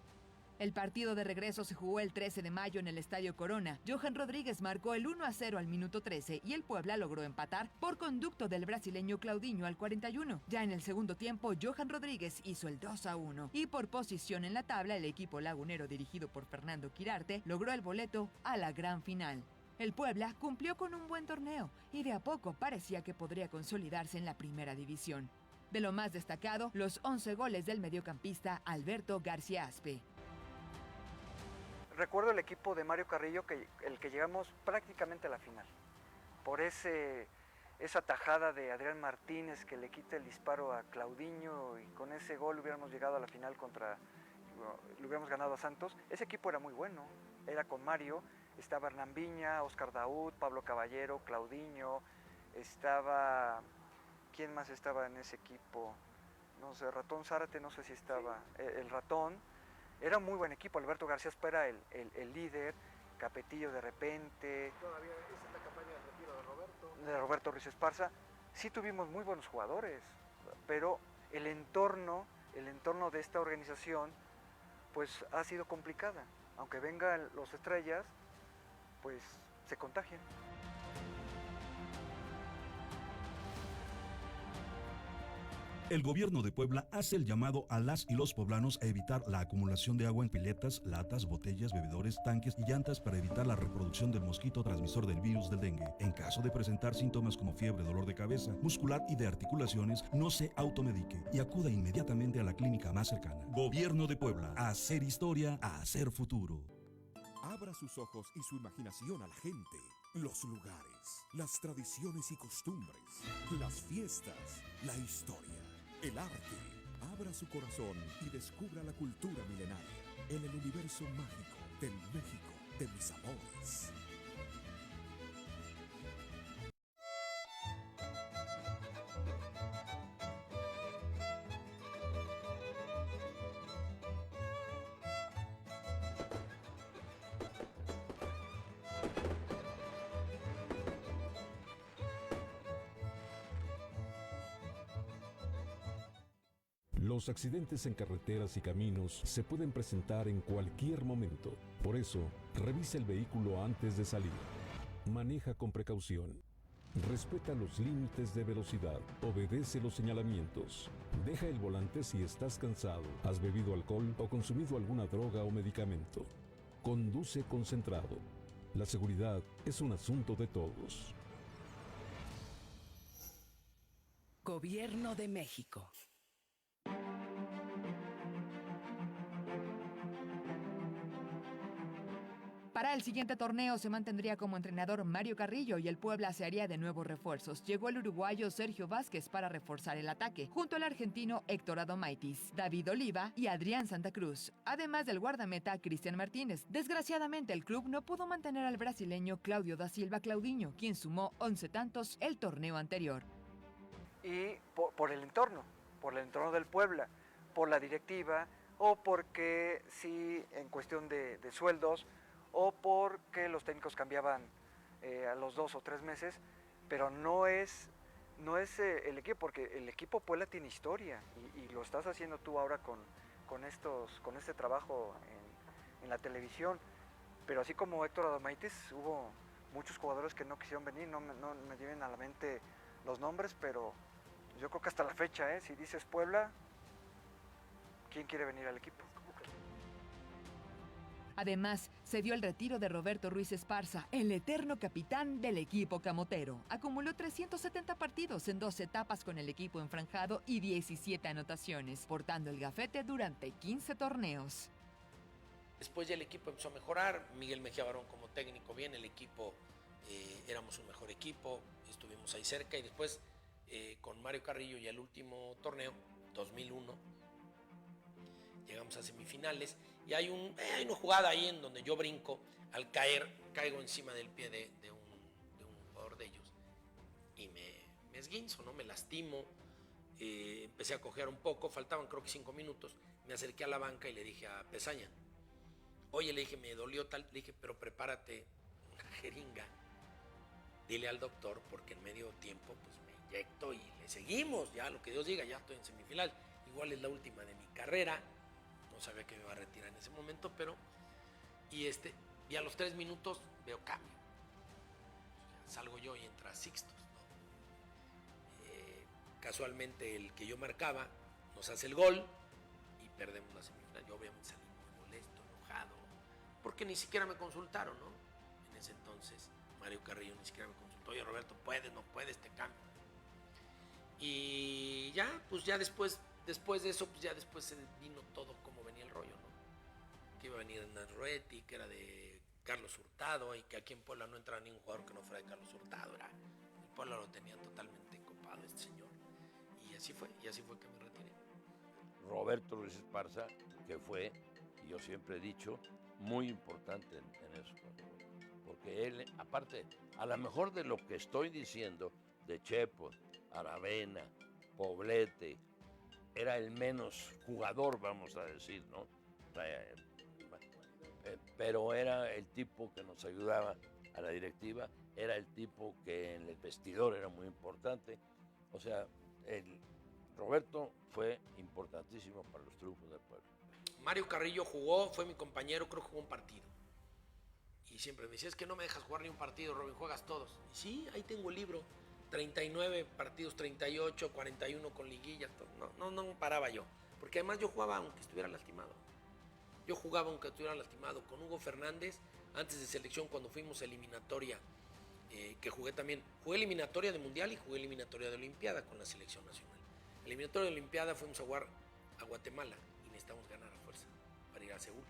A: El partido de regreso se jugó el 13 de mayo en el Estadio Corona. Johan Rodríguez marcó el 1-0 al minuto 13 y el Puebla logró empatar por conducto del brasileño Claudinho al 41. Ya en el segundo tiempo, Johan Rodríguez hizo el 2-1 y por posición en la tabla, el equipo lagunero dirigido por Fernando Quirarte logró el boleto a la gran final. El Puebla cumplió con un buen torneo y de a poco parecía que podría consolidarse en la primera división. De lo más destacado, los 11 goles del mediocampista Alberto García Aspe.
D: Recuerdo el equipo de Mario Carrillo, el que llegamos prácticamente a la final, por esa tajada de Adrián Martínez que le quita el disparo a Claudinho y con ese gol hubiéramos llegado a la final le hubiéramos ganado a Santos. Ese equipo era muy bueno, era con Mario, estaba Hernán Viña, Oscar Daud, Pablo Caballero, Claudinho, ¿quién más estaba en ese equipo? No sé, Ratón Zárate, no sé si estaba, el Ratón. Era un muy buen equipo. Alberto García Aspe el líder, Capetillo de repente.
J: Todavía esa es la campaña de retiro de Roberto.
D: De Roberto Ruiz Esparza. Sí tuvimos muy buenos jugadores, pero el entorno de esta organización pues ha sido complicada. Aunque vengan los estrellas, pues se contagian.
K: El gobierno de Puebla hace el llamado a las y los poblanos a evitar la acumulación de agua en piletas, latas, botellas, bebedores, tanques y llantas para evitar la reproducción del mosquito transmisor del virus del dengue. En caso de presentar síntomas como fiebre, dolor de cabeza, muscular y de articulaciones, no se automedique y acuda inmediatamente a la clínica más cercana. Gobierno de Puebla, a hacer historia, a hacer futuro.
L: Abra sus ojos y su imaginación a la gente, los lugares, las tradiciones y costumbres, las fiestas, la historia. El arte. Abra su corazón y descubra la cultura milenaria en el universo mágico del México de mis amores. Los accidentes en carreteras y caminos se pueden presentar en cualquier momento. Por eso, revisa el vehículo antes de salir. Maneja con precaución. Respeta los límites de velocidad. Obedece los señalamientos. Deja el volante si estás cansado, has bebido alcohol o consumido alguna droga o medicamento. Conduce concentrado. La seguridad es un asunto de todos.
I: Gobierno de México.
A: Para el siguiente torneo se mantendría como entrenador Mario Carrillo y el Puebla se haría de nuevos refuerzos. Llegó el uruguayo Sergio Vázquez para reforzar el ataque, junto al argentino Héctor Adomaitis, David Oliva y Adrián Santa Cruz, además del guardameta Cristian Martínez. Desgraciadamente el club no pudo mantener al brasileño Claudio da Silva Claudinho, quien sumó 11 tantos el torneo anterior.
D: Y por el entorno del Puebla, por la directiva, o porque sí, en cuestión de sueldos, o porque los técnicos cambiaban a los 2 o 3 meses, pero no es el equipo, porque el equipo Puebla tiene historia, y lo estás haciendo tú ahora con este trabajo en la televisión, pero así como Héctor Adomaitis, hubo muchos jugadores que no quisieron venir, no me vienen a la mente los nombres, pero yo creo que hasta la fecha, si dices Puebla, ¿quién quiere venir al equipo?
A: Además, se dio el retiro de Roberto Ruiz Esparza, el eterno capitán del equipo camotero. Acumuló 370 partidos en 2 etapas con el equipo enfranjado y 17 anotaciones, portando el gafete durante 15 torneos.
M: Después ya el equipo empezó a mejorar, Miguel Mejía Barón como técnico bien, el equipo, éramos un mejor equipo, estuvimos ahí cerca y después con Mario Carrillo y el último torneo, 2001, llegamos a semifinales y hay una jugada ahí en donde yo brinco, al caer, caigo encima del pie de un jugador de ellos y me esguinzo, ¿no? Me lastimo, empecé a cojear un poco, faltaban creo que 5 minutos, me acerqué a la banca y le dije a Pesaña, oye, le dije, me dolió tal, le dije, pero prepárate una jeringa, dile al doctor porque en medio tiempo pues me inyecto y le seguimos, ya lo que Dios diga, ya estoy en semifinal, igual es la última de mi carrera. No sabía que me iba a retirar en ese momento, pero y a los 3 minutos veo cambio. Salgo yo y entra Sixtos, ¿no? Casualmente el que yo marcaba nos hace el gol y perdemos la semifinal. Yo obviamente salí muy molesto, enojado, porque ni siquiera me consultaron, ¿no? En ese entonces Mario Carrillo ni siquiera me consultó. Oye, Roberto, ¿puedes? ¿No puedes? Te cambio. Y ya, pues ya después de eso, pues ya después se vino todo como venía el rollo, ¿no? Que iba a venir Hernán Ruetti, que era de Carlos Hurtado, y que aquí en Puebla no entraba ningún jugador que no fuera de Carlos Hurtado. El Puebla lo tenía totalmente copado este señor. Y así fue que me retiré.
N: Roberto Ruiz Esparza, que fue, y yo siempre he dicho, muy importante en eso. Porque él, aparte, a lo mejor de lo que estoy diciendo, de Chepo, Aravena, Poblete, era el menos jugador, vamos a decir, ¿no? Pero era el tipo que nos ayudaba a la directiva, era el tipo que en el vestidor era muy importante. O sea, Roberto fue importantísimo para los triunfos del Puebla.
M: Mario Carrillo jugó, fue mi compañero, creo que jugó un partido. Y siempre me decía, es que no me dejas jugar ni un partido, Robin, juegas todos. Y sí, ahí tengo el libro. 39 partidos, 38, 41 con liguilla, no paraba yo, porque además yo jugaba aunque estuviera lastimado. Yo jugaba aunque estuviera lastimado con Hugo Fernández, antes de selección cuando fuimos eliminatoria, que jugué eliminatoria de Mundial y jugué eliminatoria de Olimpiada con la selección nacional. Eliminatoria de Olimpiada fuimos a jugar a Guatemala y necesitamos ganar a fuerza para ir a Seúl.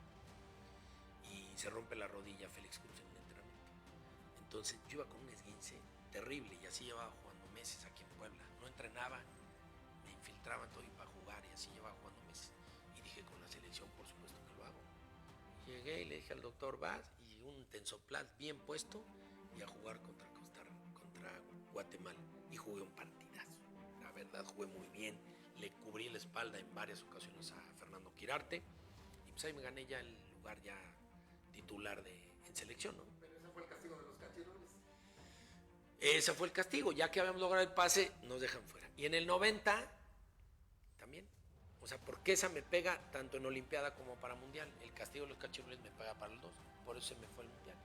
M: Y se rompe la rodilla Félix Cruz en un entrenamiento. Entonces yo iba con un esguince terrible y así llevaba jugando meses aquí en Puebla. No entrenaba, me infiltraban todo y para jugar y así llevaba jugando meses. Y dije, con la selección por supuesto que lo hago. Llegué y le dije al doctor, vas, y un Tensoplat bien puesto y a jugar contra Guatemala. Y jugué un partidazo. La verdad, jugué muy bien. Le cubrí la espalda en varias ocasiones a Fernando Quirarte y pues ahí me gané ya el lugar ya titular en selección, ¿no?
J: Pero ese fue el castigo de los cachirules.
M: Ese fue el castigo, ya que habíamos logrado el pase, nos dejan fuera. Y en el 90, también, O sea, porque esa me pega tanto en Olimpiada como para Mundial. El castigo de los cachirules me pega para los dos. Por eso se me fue el Mundial.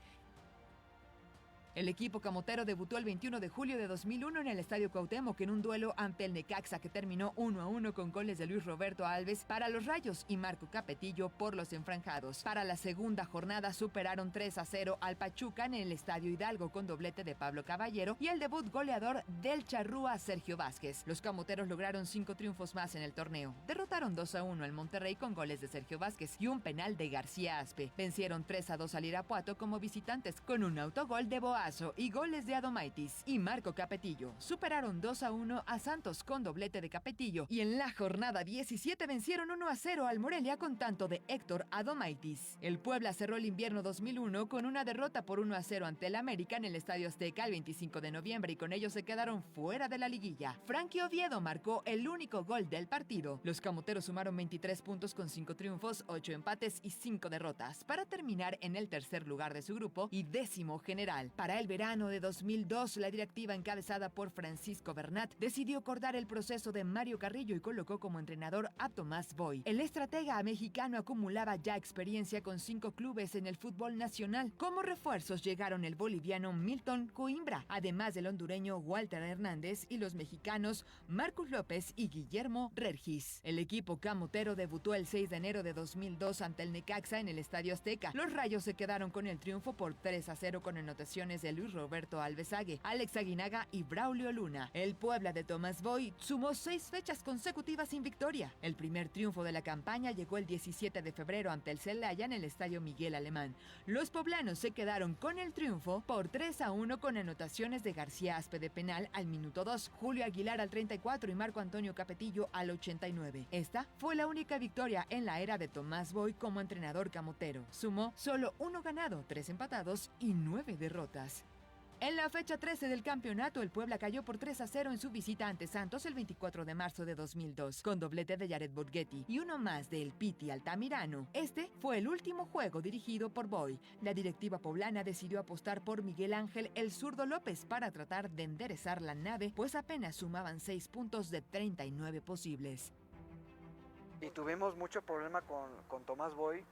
A: El equipo camotero debutó el 21 de julio de 2001 en el Estadio Cuauhtémoc en un duelo ante el Necaxa que terminó 1-1 con goles de Luis Roberto Alves para los Rayos y Marco Capetillo por los Enfranjados. Para la segunda jornada superaron 3-0 al Pachuca en el Estadio Hidalgo con doblete de Pablo Caballero y el debut goleador del Charrúa Sergio Vázquez. Los camoteros lograron 5 triunfos más en el torneo. Derrotaron 2-1 al Monterrey con goles de Sergio Vázquez y un penal de García Aspe. Vencieron 3-2 al Irapuato como visitantes con un autogol de Boazo y goles de Adomaitis y Marco Capetillo. Superaron 2-1 a Santos con doblete de Capetillo y en la jornada 17 vencieron 1-0 al Morelia con tanto de Héctor Adomaitis. El Puebla cerró el invierno 2001 con una derrota por 1-0 ante el América en el Estadio Azteca el 25 de noviembre y con ello se quedaron fuera de la liguilla. Frankie Oviedo marcó el único gol del partido. Los camoteros sumaron 23 puntos con 5 triunfos, 8 empates y 5 derrotas para terminar en el tercer lugar de su grupo y 10º general. Para el verano de 2002, la directiva encabezada por Francisco Bernat decidió acordar el proceso de Mario Carrillo y colocó como entrenador a Tomás Boy. El estratega mexicano acumulaba ya experiencia con 5 clubes en el fútbol nacional. Como refuerzos llegaron el boliviano Milton Coimbra, además del hondureño Walter Hernández y los mexicanos Marcus López y Guillermo Regis. El equipo camotero debutó el 6 de enero de 2002 ante el Necaxa en el Estadio Azteca. Los Rayos se quedaron con el triunfo por 3-0 con anotaciones de Luis Roberto Alvesague, Alex Aguinaga y Braulio Luna. El Puebla de Tomás Boy sumó 6 fechas consecutivas sin victoria. El primer triunfo de la campaña llegó el 17 de febrero ante el Celaya en el Estadio Miguel Alemán. Los poblanos se quedaron con el triunfo por 3-1 con anotaciones de García Aspe de penal al minuto 2, Julio Aguilar al 34 y Marco Antonio Capetillo al 89. Esta fue la única victoria en la era de Tomás Boy como entrenador camotero. Sumó solo 1 ganado, 3 empatados y 9 derrotas. En la fecha 13 del campeonato, el Puebla cayó por 3-0 en su visita ante Santos el 24 de marzo de 2002, con doblete de Jared Borghetti y uno más de El Piti Altamirano. Este fue el último juego dirigido por Boy. La directiva poblana decidió apostar por Miguel Ángel El Zurdo López para tratar de enderezar la nave, pues apenas sumaban 6 puntos de 39 posibles.
D: Y tuvimos mucho problema con Tomás Boy,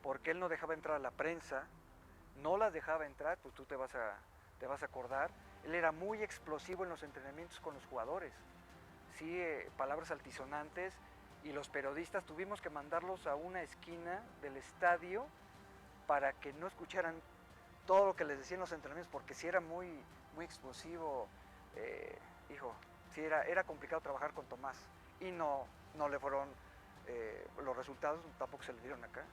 D: porque él no dejaba entrar a la prensa, no las dejaba entrar, pues tú te vas a acordar. Él era muy explosivo en los entrenamientos con los jugadores. Sí, palabras altisonantes, y los periodistas tuvimos que mandarlos a una esquina del estadio para que no escucharan todo lo que les decían los entrenamientos, porque sí era muy explosivo. Sí era complicado trabajar con Tomás, y no le fueron los resultados, tampoco se le dieron acá.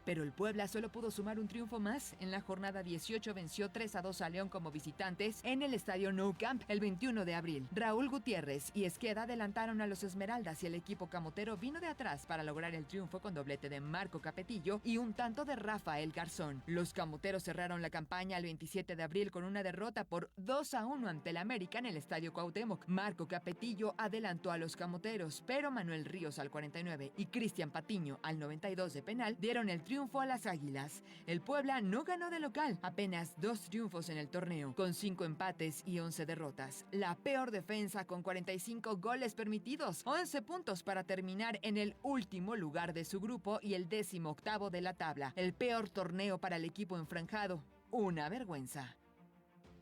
A: Pero el Puebla solo pudo sumar un triunfo más. En la jornada 18 venció 3-2 a León como visitantes en el estadio Nou Camp el 21 de abril. Raúl Gutiérrez y Esqueda adelantaron a los Esmeraldas y el equipo camotero vino de atrás para lograr el triunfo con doblete de Marco Capetillo y un tanto de Rafael Garzón. Los camoteros cerraron la campaña el 27 de abril con una derrota por 2-1 ante el América en el estadio Cuauhtémoc. Marco Capetillo adelantó a los camoteros, pero Manuel Ríos al 49 y Cristian Patiño al 92 de penal dieron el triunfo a las Águilas. El Puebla no ganó de local, apenas 2 triunfos en el torneo, con 5 empates y 11 derrotas. La peor defensa con 45 goles permitidos, 11 puntos para terminar en el último lugar de su grupo y el 18º de la tabla. El peor torneo para el equipo enfranjado. Una vergüenza.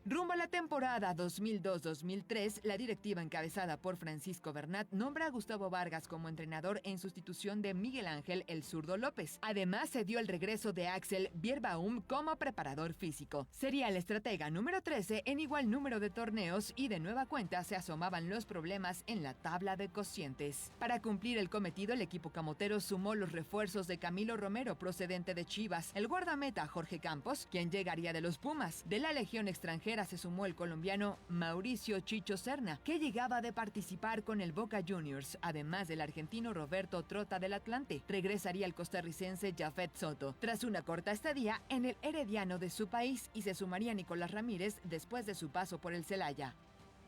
A: Rumbo a la temporada 2002-2003, la directiva encabezada por Francisco Bernat nombra a Gustavo Vargas como entrenador en sustitución de Miguel Ángel El Zurdo López. Además, se dio el regreso de Axel Bierbaum como preparador físico. Sería el estratega número 13 en igual número de torneos y de nueva cuenta se asomaban los problemas en la tabla de cocientes. Para cumplir el cometido, el equipo camotero sumó los refuerzos de Camilo Romero procedente de Chivas, el guardameta Jorge Campos, quien llegaría de los Pumas, de la Legión extranjera se sumó el colombiano Mauricio Chicho Serna, que llegaba de participar con el Boca Juniors, además del argentino Roberto Trota del Atlante. Regresaría el costarricense Jafet Soto, tras una corta estadía en el Herediano de su país, y se sumaría Nicolás Ramírez después de su paso por el Celaya.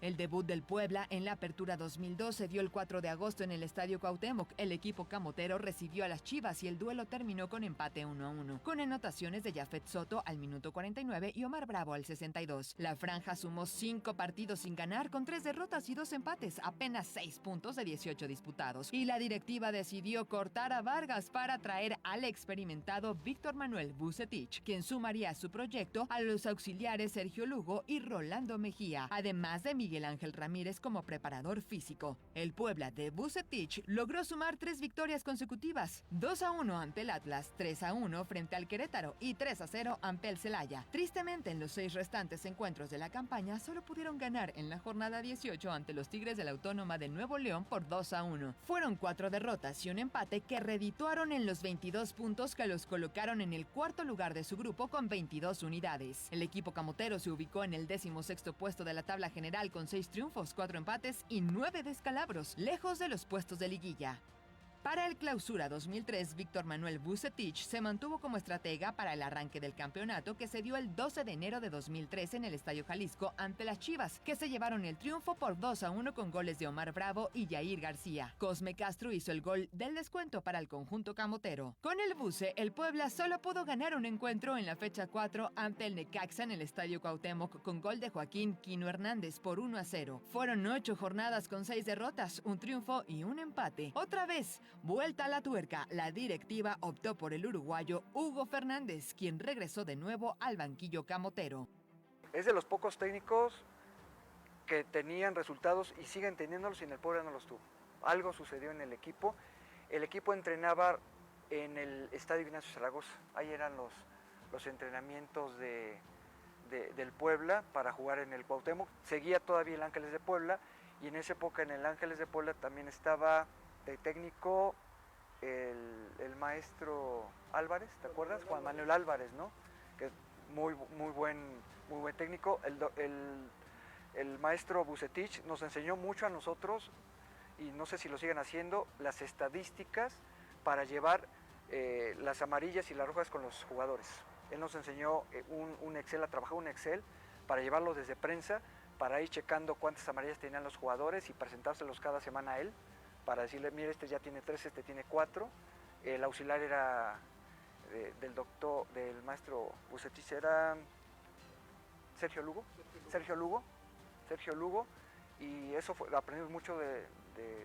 A: El debut del Puebla en la Apertura 2002 se dio el 4 de agosto en el Estadio Cuauhtémoc. El equipo camotero recibió a las Chivas y el duelo terminó con empate 1-1, con anotaciones de Jafet Soto al minuto 49 y Omar Bravo al 62. La franja sumó 5 partidos sin ganar, con 3 derrotas y 2 empates, apenas 6 puntos de 18 disputados. Y la directiva decidió cortar a Vargas para traer al experimentado Víctor Manuel Vucetich, quien sumaría a su proyecto a los auxiliares Sergio Lugo y Rolando Mejía, además de Miguel Ángel Ramírez como preparador físico. El Puebla de Vucetich logró sumar 3 victorias consecutivas, 2-1 ante el Atlas, 3-1 frente al Querétaro y 3-0 ante el Celaya. Tristemente, en los 6 restantes encuentros de la campaña solo pudieron ganar en la jornada 18 ante los Tigres de la Autónoma de Nuevo León por 2-1. Fueron 4 derrotas y un empate que redituaron en los 22 puntos que los colocaron en el cuarto lugar de su grupo con 22 unidades. El equipo camotero se ubicó en el 16º puesto de la tabla general con 6 triunfos, 4 empates y 9 descalabros, lejos de los puestos de liguilla. Para el Clausura 2003, Víctor Manuel Vucetich se mantuvo como estratega para el arranque del campeonato que se dio el 12 de enero de 2003 en el Estadio Jalisco ante las Chivas, que se llevaron el triunfo por 2-1 con goles de Omar Bravo y Yair García. Cosme Castro hizo el gol del descuento para el conjunto camotero. Con el Buce, el Puebla solo pudo ganar un encuentro en la fecha 4 ante el Necaxa en el Estadio Cuauhtémoc con gol de Joaquín Quino Hernández por 1-0. Fueron 8 jornadas con 6 derrotas, un triunfo y un empate. Otra vez, vuelta a la tuerca, la directiva optó por el uruguayo Hugo Fernández, quien regresó de nuevo al banquillo camotero.
D: Es de los pocos técnicos que tenían resultados y siguen teniéndolos y en el Puebla no los tuvo. Algo sucedió en el equipo. El equipo entrenaba en el Estadio Ignacio Zaragoza. Ahí eran los entrenamientos del Puebla para jugar en el Cuauhtémoc. Seguía todavía el Ángeles de Puebla y en esa época en el Ángeles de Puebla también estaba de técnico el maestro Álvarez, ¿te acuerdas? Juan Manuel Álvarez, ¿no? Que es muy buen técnico. El maestro Vucetich nos enseñó mucho a nosotros, y no sé si lo siguen haciendo, las estadísticas para llevar las amarillas y las rojas con los jugadores. Él nos enseñó un Excel, a trabajar un Excel para llevarlo desde prensa, para ir checando cuántas amarillas tenían los jugadores y presentárselos cada semana a él, para decirle, mire, este ya tiene 3, este tiene 4. El auxiliar era del maestro Vucetich, era Sergio Lugo, y eso aprendimos mucho de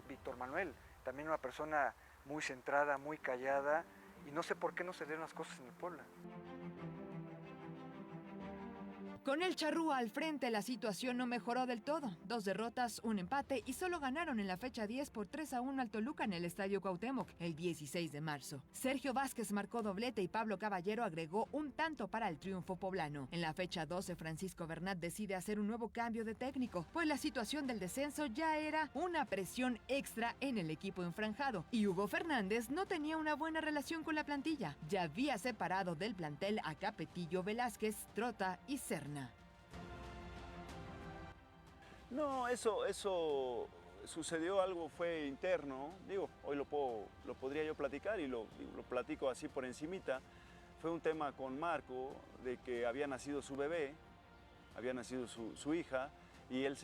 D: Víctor Manuel, también una persona muy centrada, muy callada, y no sé por qué no se dieron las cosas en el Puebla.
A: Con el Charrúa al frente, la situación no mejoró del todo. 2 derrotas, un empate y solo ganaron en la fecha 10 por 3-1 al Toluca en el Estadio Cuauhtémoc el 16 de marzo. Sergio Vázquez marcó doblete y Pablo Caballero agregó un tanto para el triunfo poblano. En la fecha 12, Francisco Bernat decide hacer un nuevo cambio de técnico, pues la situación del descenso ya era una presión extra en el equipo enfranjado y Hugo Fernández no tenía una buena relación con la plantilla. Ya había separado del plantel a Capetillo, Velázquez, Trota y Serna.
C: No, eso sucedió, algo fue interno. Digo, hoy lo podría yo platicar y lo platico así por encimita. Fue un tema con Marco de que había nacido su bebé, había nacido su hija, y él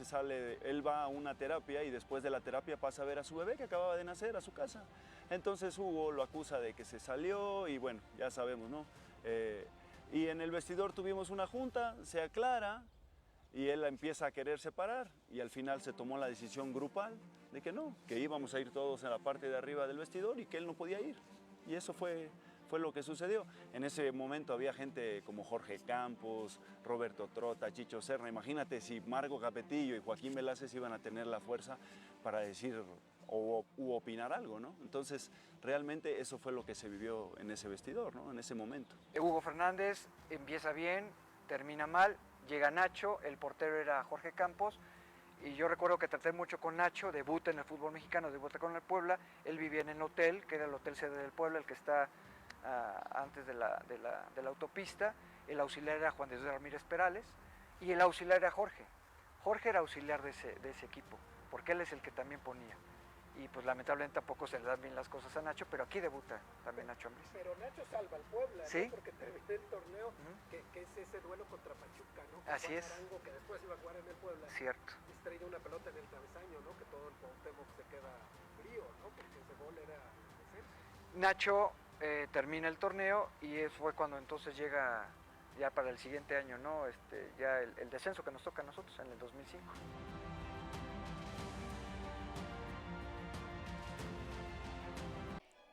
C: él va a una terapia y después de la terapia pasa a ver a su bebé que acababa de nacer a su casa. Entonces Hugo lo acusa de que se salió y bueno, ya sabemos, ¿no? Y en el vestidor tuvimos una junta, se aclara y él empieza a querer separar y al final se tomó la decisión grupal de que no, que íbamos a ir todos en la parte de arriba del vestidor y que él no podía ir. Y eso fue lo que sucedió. En ese momento había gente como Jorge Campos, Roberto Trota, Chicho Serna. Imagínate si Marco Capetillo y Joaquín Velázquez iban a tener la fuerza para decir u opinar algo, ¿no? Entonces, realmente eso fue lo que se vivió en ese vestidor, ¿no? En ese momento.
D: Hugo Fernández empieza bien, termina mal, llega Nacho, el portero era Jorge Campos, y yo recuerdo que traté mucho con Nacho, debuta en el fútbol mexicano, debuta con el Puebla, él vivía en el hotel, que era el hotel sede del Puebla, el que está antes de la autopista. El auxiliar era Juan de Dios Ramírez Perales, y el auxiliar era Jorge. Jorge era auxiliar de ese equipo, porque él es el que también ponía. Y pues lamentablemente tampoco se le dan bien las cosas a Nacho, pero aquí debuta también Nacho Ambriz.
J: Pero Nacho salva al Puebla,
D: ¿sí?
J: ¿no? Porque terminó el torneo, que es ese duelo contra Pachuca, ¿no?
D: Así es.
J: Arango, que después iba a jugar en el Puebla.
D: Cierto.
J: distraído una pelota en el travesaño, ¿no? Que todo el Cuauhtémoc se queda frío, ¿no? Porque ese gol era decente.
D: Nacho termina el torneo y fue cuando entonces llega ya para el siguiente año, ¿no? Ya el descenso que nos toca a nosotros en el 2005.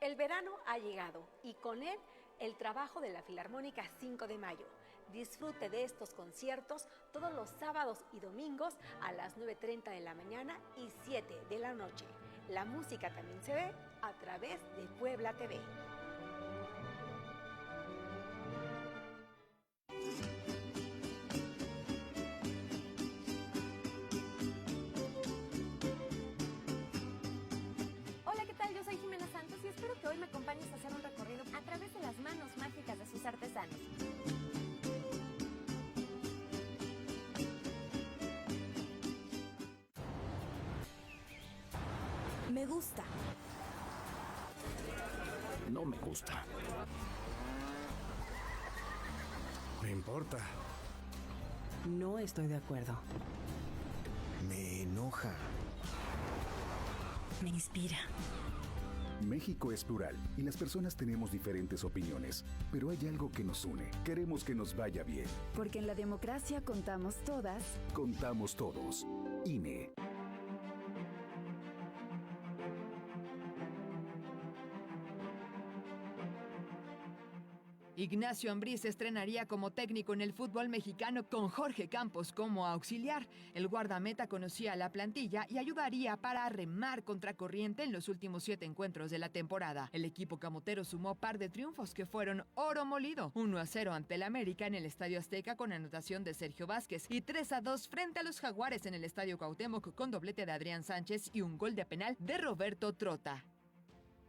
O: El verano ha llegado y con él el trabajo de la Filarmónica 5 de Mayo. Disfrute de estos conciertos todos los sábados y domingos a las 9:30 de la mañana y 7 de la noche. La música también se ve a través de Puebla TV.
P: Hola, ¿qué tal? Yo soy Jimena Santos y espero que hoy me acompañes a hacer un recorrido a través de las manos mágicas de sus artesanos.
Q: Me gusta.
R: No me gusta. Me importa.
Q: No estoy de acuerdo.
R: Me enoja.
Q: Me inspira.
S: México es plural y las personas tenemos diferentes opiniones, pero hay algo que nos une. Queremos que nos vaya bien.
T: Porque en la democracia contamos todas.
S: Contamos todos. INE.
A: Ignacio Ambriz se estrenaría como técnico en el fútbol mexicano con Jorge Campos como auxiliar. El guardameta conocía la plantilla y ayudaría para remar contracorriente en los últimos 7 encuentros de la temporada. El equipo camotero sumó par de triunfos que fueron oro molido. 1-0 ante el América en el Estadio Azteca con anotación de Sergio Vázquez y 3-2 frente a los Jaguares en el Estadio Cuauhtémoc con doblete de Adrián Sánchez y un gol de penal de Roberto Trota.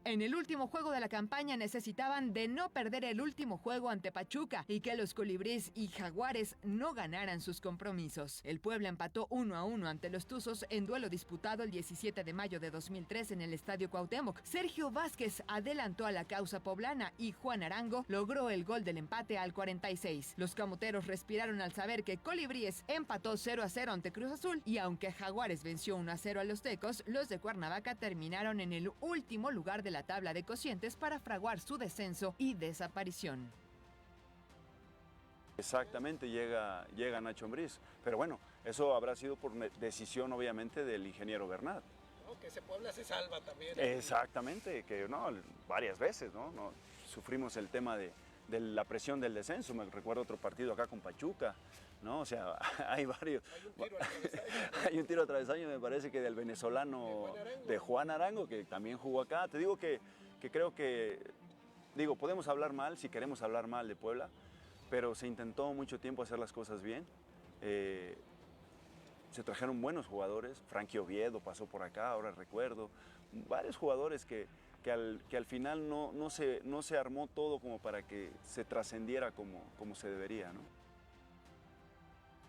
A: En el último juego de la campaña necesitaban de no perder el último juego ante Pachuca y que los Colibríes y Jaguares no ganaran sus compromisos. El Puebla empató 1-1 ante los Tuzos en duelo disputado el 17 de mayo de 2003 en el Estadio Cuauhtémoc. Sergio Vázquez adelantó a la causa poblana y Juan Arango logró el gol del empate al 46. Los camoteros respiraron al saber que Colibríes empató 0-0 ante Cruz Azul y aunque Jaguares venció 1-0 a los Tecos, los de Cuernavaca terminaron en el último lugar de la tabla de cocientes para fraguar su descenso y desaparición.
C: Exactamente, llega Nacho Ambriz, pero bueno, eso habrá sido por decisión obviamente del ingeniero Bernat.
J: No, que ese Puebla se salva también.
C: Exactamente, que no, varias veces, ¿no? Sufrimos el tema de la presión del descenso, me recuerdo otro partido acá con Pachuca, ¿no? O sea, hay varios. Hay un tiro a travesaño, me parece que del venezolano de Juan Arango, que también jugó acá. Te digo que creo que, podemos hablar mal, si queremos hablar mal de Puebla, pero se intentó mucho tiempo hacer las cosas bien. Se trajeron buenos jugadores, Frankie Oviedo pasó por acá, ahora recuerdo, varios jugadores que al final no se armó todo como para que se trascendiera como se debería, ¿no?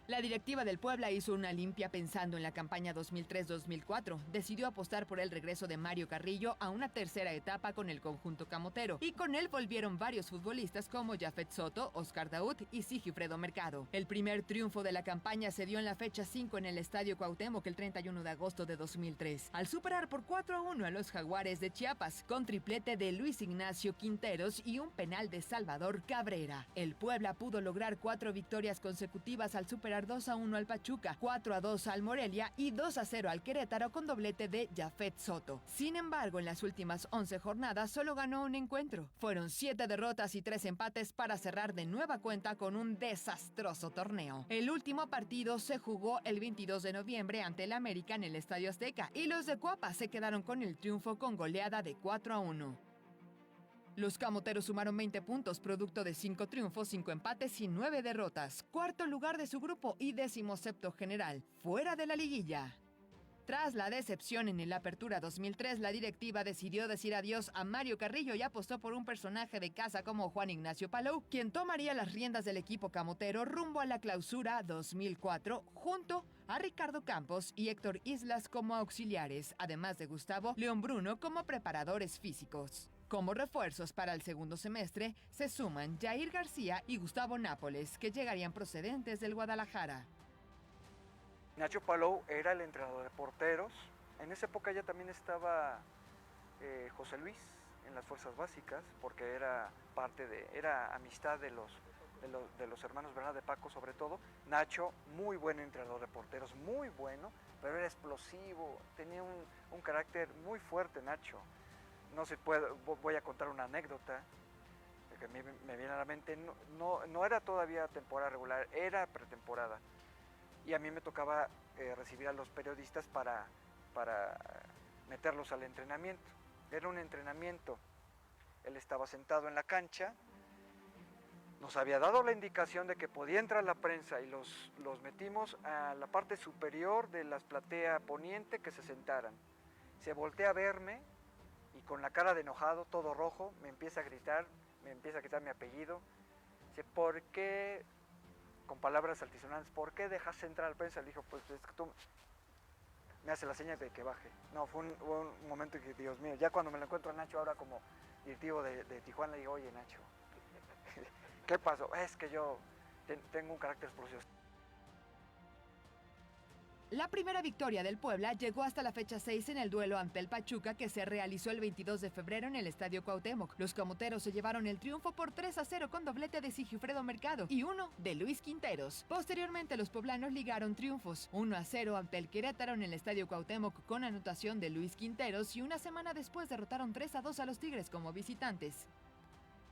A: La directiva del Puebla hizo una limpia pensando en la campaña 2003-2004. Decidió apostar por el regreso de Mario Carrillo a una tercera etapa con el conjunto camotero. Y con él volvieron varios futbolistas como Jafet Soto, Oscar Daud y Sigifredo Mercado. El primer triunfo de la campaña se dio en la fecha 5 en el Estadio Cuauhtémoc el 31 de agosto de 2003. Al superar por 4-1 a los Jaguares de Chiapas, con triplete de Luis Ignacio Quinteros y un penal de Salvador Cabrera. El Puebla pudo lograr 4 victorias consecutivas al superar 2-1 al Pachuca, 4-2 al Morelia y 2-0 al Querétaro con doblete de Jafet Soto. Sin embargo, en las últimas 11 jornadas solo ganó un encuentro. Fueron 7 derrotas y 3 empates para cerrar de nueva cuenta con un desastroso torneo. El último partido se jugó el 22 de noviembre ante el América en el Estadio Azteca y los de Cuapa se quedaron con el triunfo con goleada de 4-1. Los camoteros sumaron 20 puntos, producto de 5 triunfos, 5 empates y 9 derrotas. Cuarto lugar de su grupo y 17º general, fuera de la liguilla. Tras la decepción en el Apertura 2003, la directiva decidió decir adiós a Mario Carrillo y apostó por un personaje de casa como Juan Ignacio Palou, quien tomaría las riendas del equipo camotero rumbo a la Clausura 2004, junto a Ricardo Campos y Héctor Islas como auxiliares, además de Gustavo León Bruno como preparadores físicos. Como refuerzos para el segundo semestre, se suman Jair García y Gustavo Nápoles, que llegarían procedentes del Guadalajara.
D: Nacho Palou era el entrenador de porteros. En esa época ya también estaba José Luis en las fuerzas básicas, porque era amistad de los hermanos Bernal de Paco sobre todo. Nacho, muy buen entrenador de porteros, muy bueno, pero era explosivo, tenía un carácter muy fuerte Nacho. Voy a contar una anécdota que me viene a la mente. No era todavía temporada regular, era pretemporada. Y a mí me tocaba recibir a los periodistas para meterlos al entrenamiento. Era un entrenamiento. Él estaba sentado en la cancha, nos había dado la indicación de que podía entrar la prensa y los metimos a la parte superior de la platea poniente, que se sentaran. Se voltea a verme y con la cara de enojado, todo rojo, me empieza a gritar mi apellido. Dice, ¿por qué? Con palabras altisonantes, ¿por qué dejaste entrar a la prensa? Le dijo, pues es que tú me hace la señal de que baje. No, fue un momento que, Dios mío, ya cuando me lo encuentro a Nacho ahora como directivo de Tijuana, le digo, oye Nacho, ¿qué pasó? Es que yo tengo un carácter explosivo.
A: La primera victoria del Puebla llegó hasta la fecha 6 en el duelo ante el Pachuca, que se realizó el 22 de febrero en el Estadio Cuauhtémoc. Los camoteros se llevaron el triunfo por 3-0 con doblete de Sigifredo Mercado y uno de Luis Quinteros. Posteriormente, los poblanos ligaron triunfos, 1-0 ante el Querétaro en el Estadio Cuauhtémoc con anotación de Luis Quinteros, y una semana después derrotaron 3-2 a los Tigres como visitantes.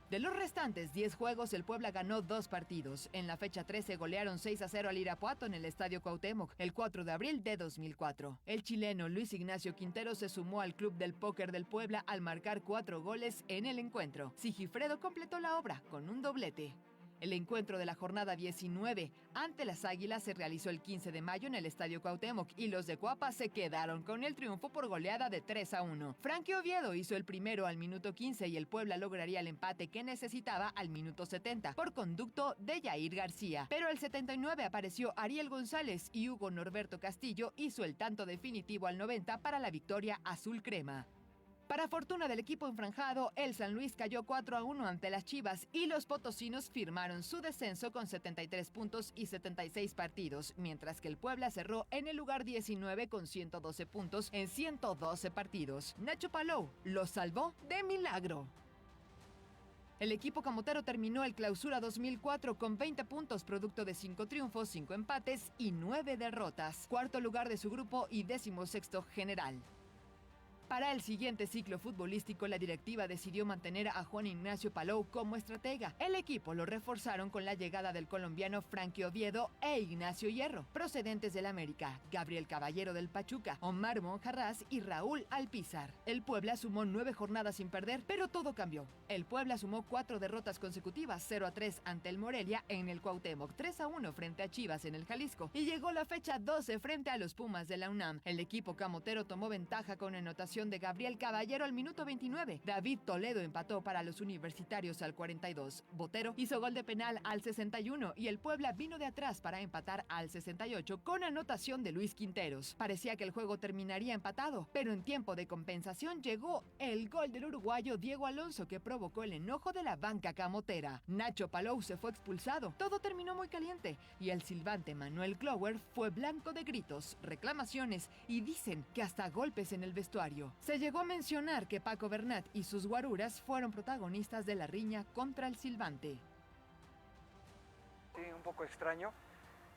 A: De los restantes 10 juegos, el Puebla ganó 2 partidos. En la fecha 13 golearon 6-0 al Irapuato en el Estadio Cuauhtémoc, el 4 de abril de 2004. El chileno Luis Ignacio Quintero se sumó al Club del Póker del Puebla al marcar 4 goles en el encuentro. Sigifredo completó la obra con un doblete. El encuentro de la jornada 19 ante las Águilas se realizó el 15 de mayo en el Estadio Cuauhtémoc y los de Cuapa se quedaron con el triunfo por goleada de 3-1. Frankie Oviedo hizo el primero al minuto 15 y el Puebla lograría el empate que necesitaba al minuto 70 por conducto de Yair García. Pero al 79 apareció Ariel González y Hugo Norberto Castillo hizo el tanto definitivo al 90 para la victoria azul crema. Para fortuna del equipo enfranjado, el San Luis cayó 4-1 ante las Chivas y los potosinos firmaron su descenso con 73 puntos y 76 partidos, mientras que el Puebla cerró en el lugar 19 con 112 puntos en 112 partidos. Nacho Palou lo salvó de milagro. El equipo camotero terminó el Clausura 2004 con 20 puntos, producto de 5 triunfos, 5 empates y 9 derrotas. Cuarto lugar de su grupo y 16º general. Para el siguiente ciclo futbolístico, la directiva decidió mantener a Juan Ignacio Palou como estratega. El equipo lo reforzaron con la llegada del colombiano Frankie Oviedo e Ignacio Hierro, procedentes del América, Gabriel Caballero del Pachuca, Omar Monjarrás y Raúl Alpizar. El Puebla sumó 9 jornadas sin perder, pero todo cambió. El Puebla sumó 4 derrotas consecutivas, 0-3 ante el Morelia en el Cuauhtémoc, 3-1 frente a Chivas en el Jalisco, y llegó la fecha 12 frente a los Pumas de la UNAM. El equipo camotero tomó ventaja con anotación de Gabriel Caballero al minuto 29. David Toledo empató para los universitarios al 42. Botero hizo gol de penal al 61 y el Puebla vino de atrás para empatar al 68 con anotación de Luis Quinteros. Parecía que el juego terminaría empatado, pero en tiempo de compensación llegó el gol del uruguayo Diego Alonso, que provocó el enojo de la banca camotera. Nacho Palou se fue expulsado. Todo terminó muy caliente y el silbante Manuel Clower fue blanco de gritos, reclamaciones y dicen que hasta golpes en el vestuario. Se llegó a mencionar que Paco Bernat y sus guaruras fueron protagonistas de la riña contra el silbante.
D: Sí, un poco extraño.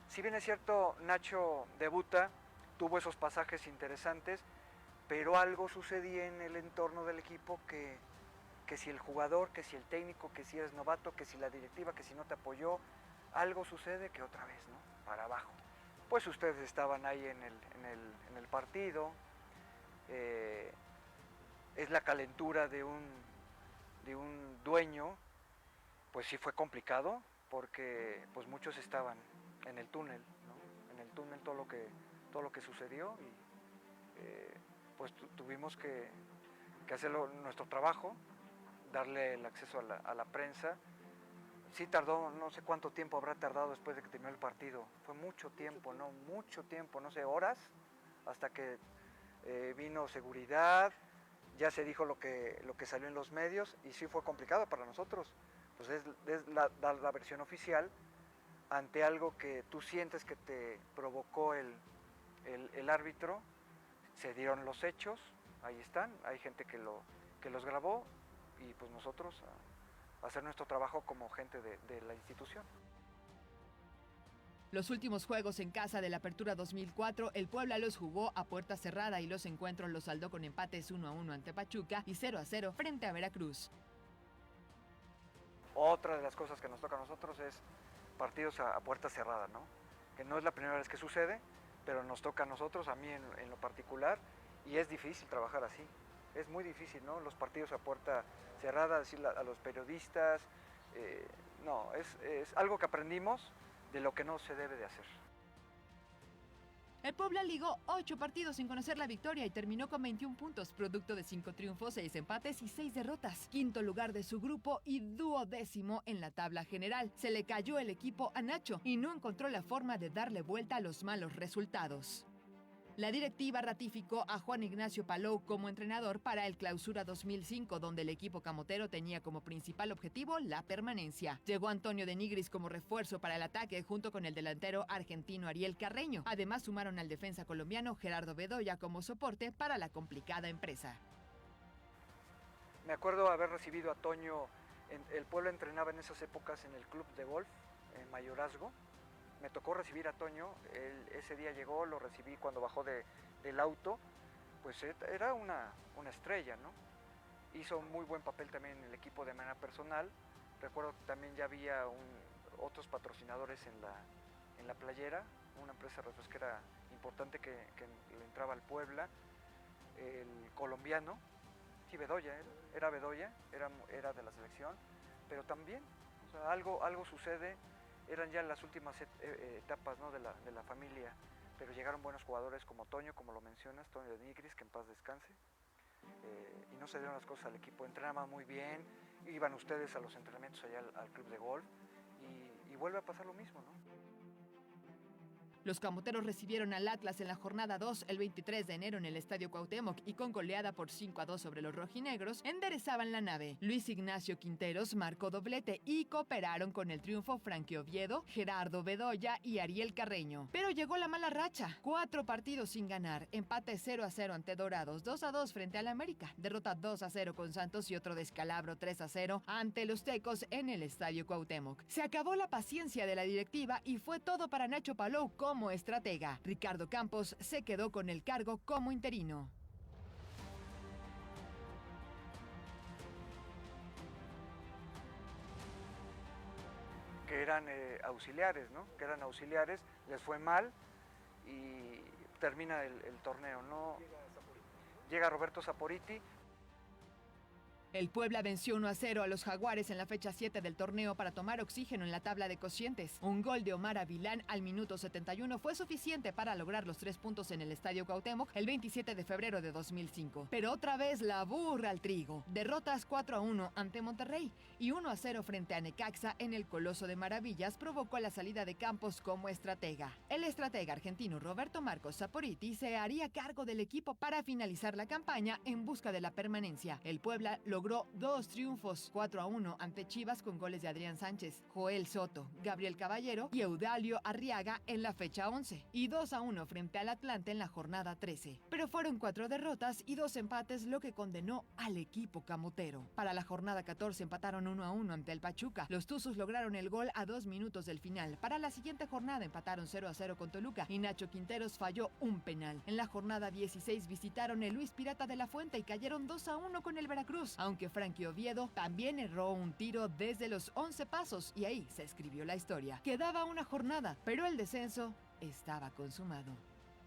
D: Si bien es cierto, Nacho debuta, tuvo esos pasajes interesantes, pero algo sucedía en el entorno del equipo que si el jugador, que si el técnico, que si eres novato, que si la directiva, que si no te apoyó, algo sucede que otra vez, ¿no? Para abajo. Pues ustedes estaban ahí en el partido. Es la calentura de un dueño, pues sí fue complicado, porque pues muchos estaban en el túnel, ¿no? En el túnel todo lo que sucedió y pues tuvimos que hacerlo nuestro trabajo, darle el acceso a la prensa. Sí tardó, no sé cuánto tiempo habrá tardado después de que terminó el partido, fue mucho tiempo, no sé, horas, hasta que vino seguridad, ya se dijo lo que salió en los medios y sí fue complicado para nosotros. Pues es la versión oficial ante algo que tú sientes que te provocó el el árbitro, se dieron los hechos, ahí están, hay gente que los grabó y pues nosotros a hacer nuestro trabajo como gente de la institución.
A: Los últimos juegos en casa de la Apertura 2004, el Puebla los jugó a puerta cerrada y los encuentros los saldó con empates 1-1 ante Pachuca y 0-0 frente a Veracruz.
D: Otra de las cosas que nos toca a nosotros es partidos a puerta cerrada, ¿no? Que no es la primera vez que sucede, pero nos toca a nosotros, a mí en lo particular, y es difícil trabajar así. Es muy difícil, ¿no? Los partidos a puerta cerrada, decirle a los periodistas, no, es algo que aprendimos de lo que no se debe de hacer.
A: El Puebla ligó 8 partidos sin conocer la victoria y terminó con 21 puntos, producto de 5 triunfos, 6 empates y 6 derrotas. Quinto lugar de su grupo y 12º en la tabla general. Se le cayó el equipo a Nacho y no encontró la forma de darle vuelta a los malos resultados. La directiva ratificó a Juan Ignacio Palou como entrenador para el Clausura 2005, donde el equipo camotero tenía como principal objetivo la permanencia. Llegó Antonio de Nigris como refuerzo para el ataque junto con el delantero argentino Ariel Carreño. Además sumaron al defensa colombiano Gerardo Bedoya como soporte para la complicada empresa.
D: Me acuerdo haber recibido a Toño, el Puebla entrenaba en esas épocas en el club de golf, en Mayorazgo. Me tocó recibir a Toño, ese día llegó, lo recibí cuando bajó del auto, pues era una estrella, ¿no? Hizo un muy buen papel también en el equipo de manera personal. Recuerdo que también ya había otros patrocinadores en la playera, una empresa refresquera importante que le entraba al Puebla, el colombiano, sí, Bedoya, era Bedoya, era de la selección, pero también, o sea, algo sucede. Eran ya las últimas etapas, ¿no? de la familia, pero llegaron buenos jugadores como Toño, como lo mencionas, Toño de Nigris, que en paz descanse, y no se dieron las cosas al equipo. Entrenaban muy bien, iban ustedes a los entrenamientos allá al club de golf, y vuelve a pasar lo mismo, ¿no?
A: Los camoteros recibieron al Atlas en la jornada 2 el 23 de enero en el Estadio Cuauhtémoc y con goleada por 5-2 sobre los rojinegros, enderezaban la nave. Luis Ignacio Quinteros marcó doblete y cooperaron con el triunfo Frankie Oviedo, Gerardo Bedoya y Ariel Carreño. Pero llegó la mala racha. 4 partidos sin ganar, empate 0-0 ante Dorados, 2-2 frente al América, derrota 2-0 con Santos y otro descalabro 3-0 ante los Tecos en el Estadio Cuauhtémoc. Se acabó la paciencia de la directiva y fue todo para Nacho Palou como estratega. Ricardo Campos se quedó con el cargo como interino.
D: Que eran auxiliares, ¿no? Que eran auxiliares, les fue mal y termina el torneo, ¿no? Llega Roberto Saporiti.
A: El Puebla venció 1-0 a los Jaguares en la fecha 7 del torneo para tomar oxígeno en la tabla de cocientes. Un gol de Omar Avilán al minuto 71 fue suficiente para lograr los 3 puntos en el Estadio Cuauhtémoc el 27 de febrero de 2005. Pero otra vez la burra al trigo. Derrotas 4-1 ante Monterrey y 1-0 frente a Necaxa en el Coloso de Maravillas provocó la salida de Campos como estratega. El estratega argentino Roberto Marcos Saporiti se haría cargo del equipo para finalizar la campaña en busca de la permanencia. El Puebla logró 2 triunfos, 4-1 ante Chivas con goles de Adrián Sánchez, Joel Soto, Gabriel Caballero y Eudalio Arriaga en la fecha 11 y 2-1 frente al Atlante en la jornada 13. Pero fueron 4 derrotas y 2 empates lo que condenó al equipo camotero. Para la jornada 14 empataron 1-1 ante el Pachuca. Los Tuzos lograron el gol a 2 minutos del final. Para la siguiente jornada empataron 0-0 con Toluca y Nacho Quinteros falló un penal. En la jornada 16 visitaron el Luis Pirata de la Fuente y cayeron 2-1 con el Veracruz, aunque Frankie Oviedo también erró un tiro desde los 11 pasos y ahí se escribió la historia. Quedaba una jornada, pero el descenso estaba consumado.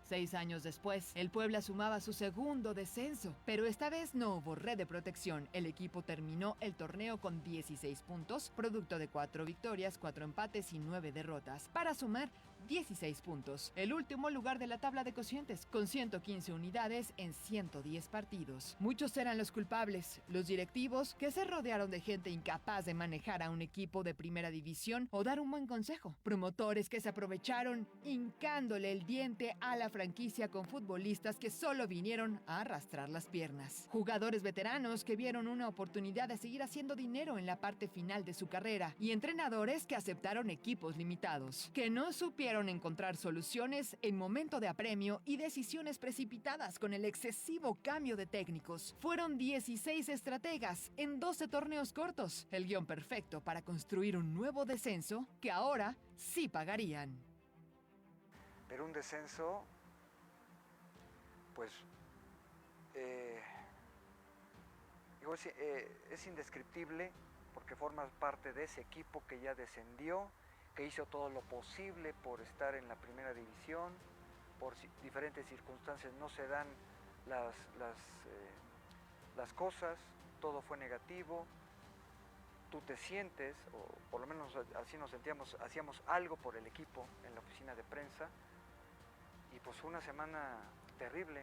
A: 6 años después, el Puebla sumaba su segundo descenso, pero esta vez no hubo red de protección. El equipo terminó el torneo con 16 puntos, producto de 4 victorias, 4 empates y 9 derrotas, para sumar 16 puntos. El último lugar de la tabla de cocientes, con 115 unidades en 110 partidos. Muchos eran los culpables, los directivos que se rodearon de gente incapaz de manejar a un equipo de primera división o dar un buen consejo. Promotores que se aprovecharon hincándole el diente a la franquicia con futbolistas que solo vinieron a arrastrar las piernas. Jugadores veteranos que vieron una oportunidad de seguir haciendo dinero en la parte final de su carrera y entrenadores que aceptaron equipos limitados, que no supieron supieron encontrar soluciones en momento de apremio y decisiones precipitadas con el excesivo cambio de técnicos. Fueron 16 estrategas en 12 torneos cortos, el guión perfecto para construir un nuevo descenso que ahora sí pagarían.
D: Pero un descenso, pues, es indescriptible porque formas parte de ese equipo que ya descendió, que hizo todo lo posible por estar en la primera división, por diferentes circunstancias no se dan las cosas, todo fue negativo, tú te sientes, o por lo menos así nos sentíamos, hacíamos algo por el equipo en la oficina de prensa, y pues fue una semana terrible.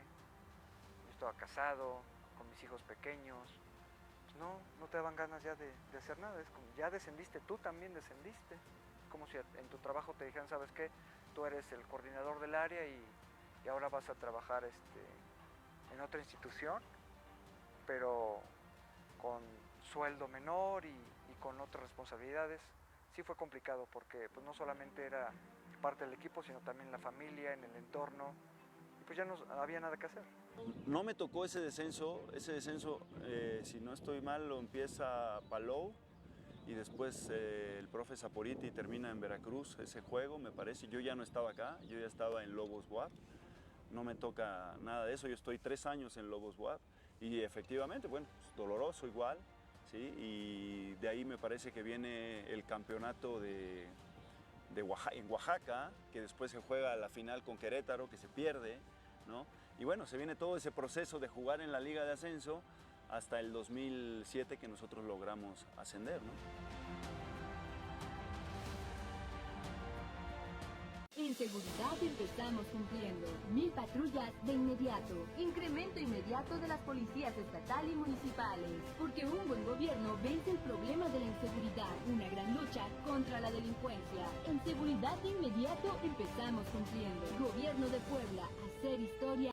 D: Yo estaba casado, con mis hijos pequeños, pues no te daban ganas ya de hacer nada, es como, ya descendiste, tú también descendiste, como si en tu trabajo te dijeran, ¿sabes qué? Tú eres el coordinador del área y ahora vas a trabajar en otra institución, pero con sueldo menor y con otras responsabilidades. Sí fue complicado porque pues, no solamente era parte del equipo, sino también la familia, en el entorno, y pues ya no había nada que hacer.
C: No me tocó ese descenso, si no estoy mal, lo empieza Palou y después el profe Saporiti termina en Veracruz ese juego, me parece. Yo ya no estaba acá, yo ya estaba en Lobos WAP, no me toca nada de eso, yo estoy 3 años en Lobos WAP y efectivamente, bueno, pues, doloroso igual, ¿sí? Y de ahí me parece que viene el campeonato en Oaxaca, que después se juega la final con Querétaro, que se pierde, ¿no? Y bueno, se viene todo ese proceso de jugar en la Liga de Ascenso hasta el 2007 que nosotros logramos ascender, ¿no?
F: En seguridad empezamos cumpliendo. 1000 patrullas de inmediato. Incremento inmediato de las policías estatal y municipales. Porque un buen gobierno vence el problema de la inseguridad. Una gran lucha contra la delincuencia. En seguridad de inmediato empezamos cumpliendo. Gobierno de Puebla. Hacer historia.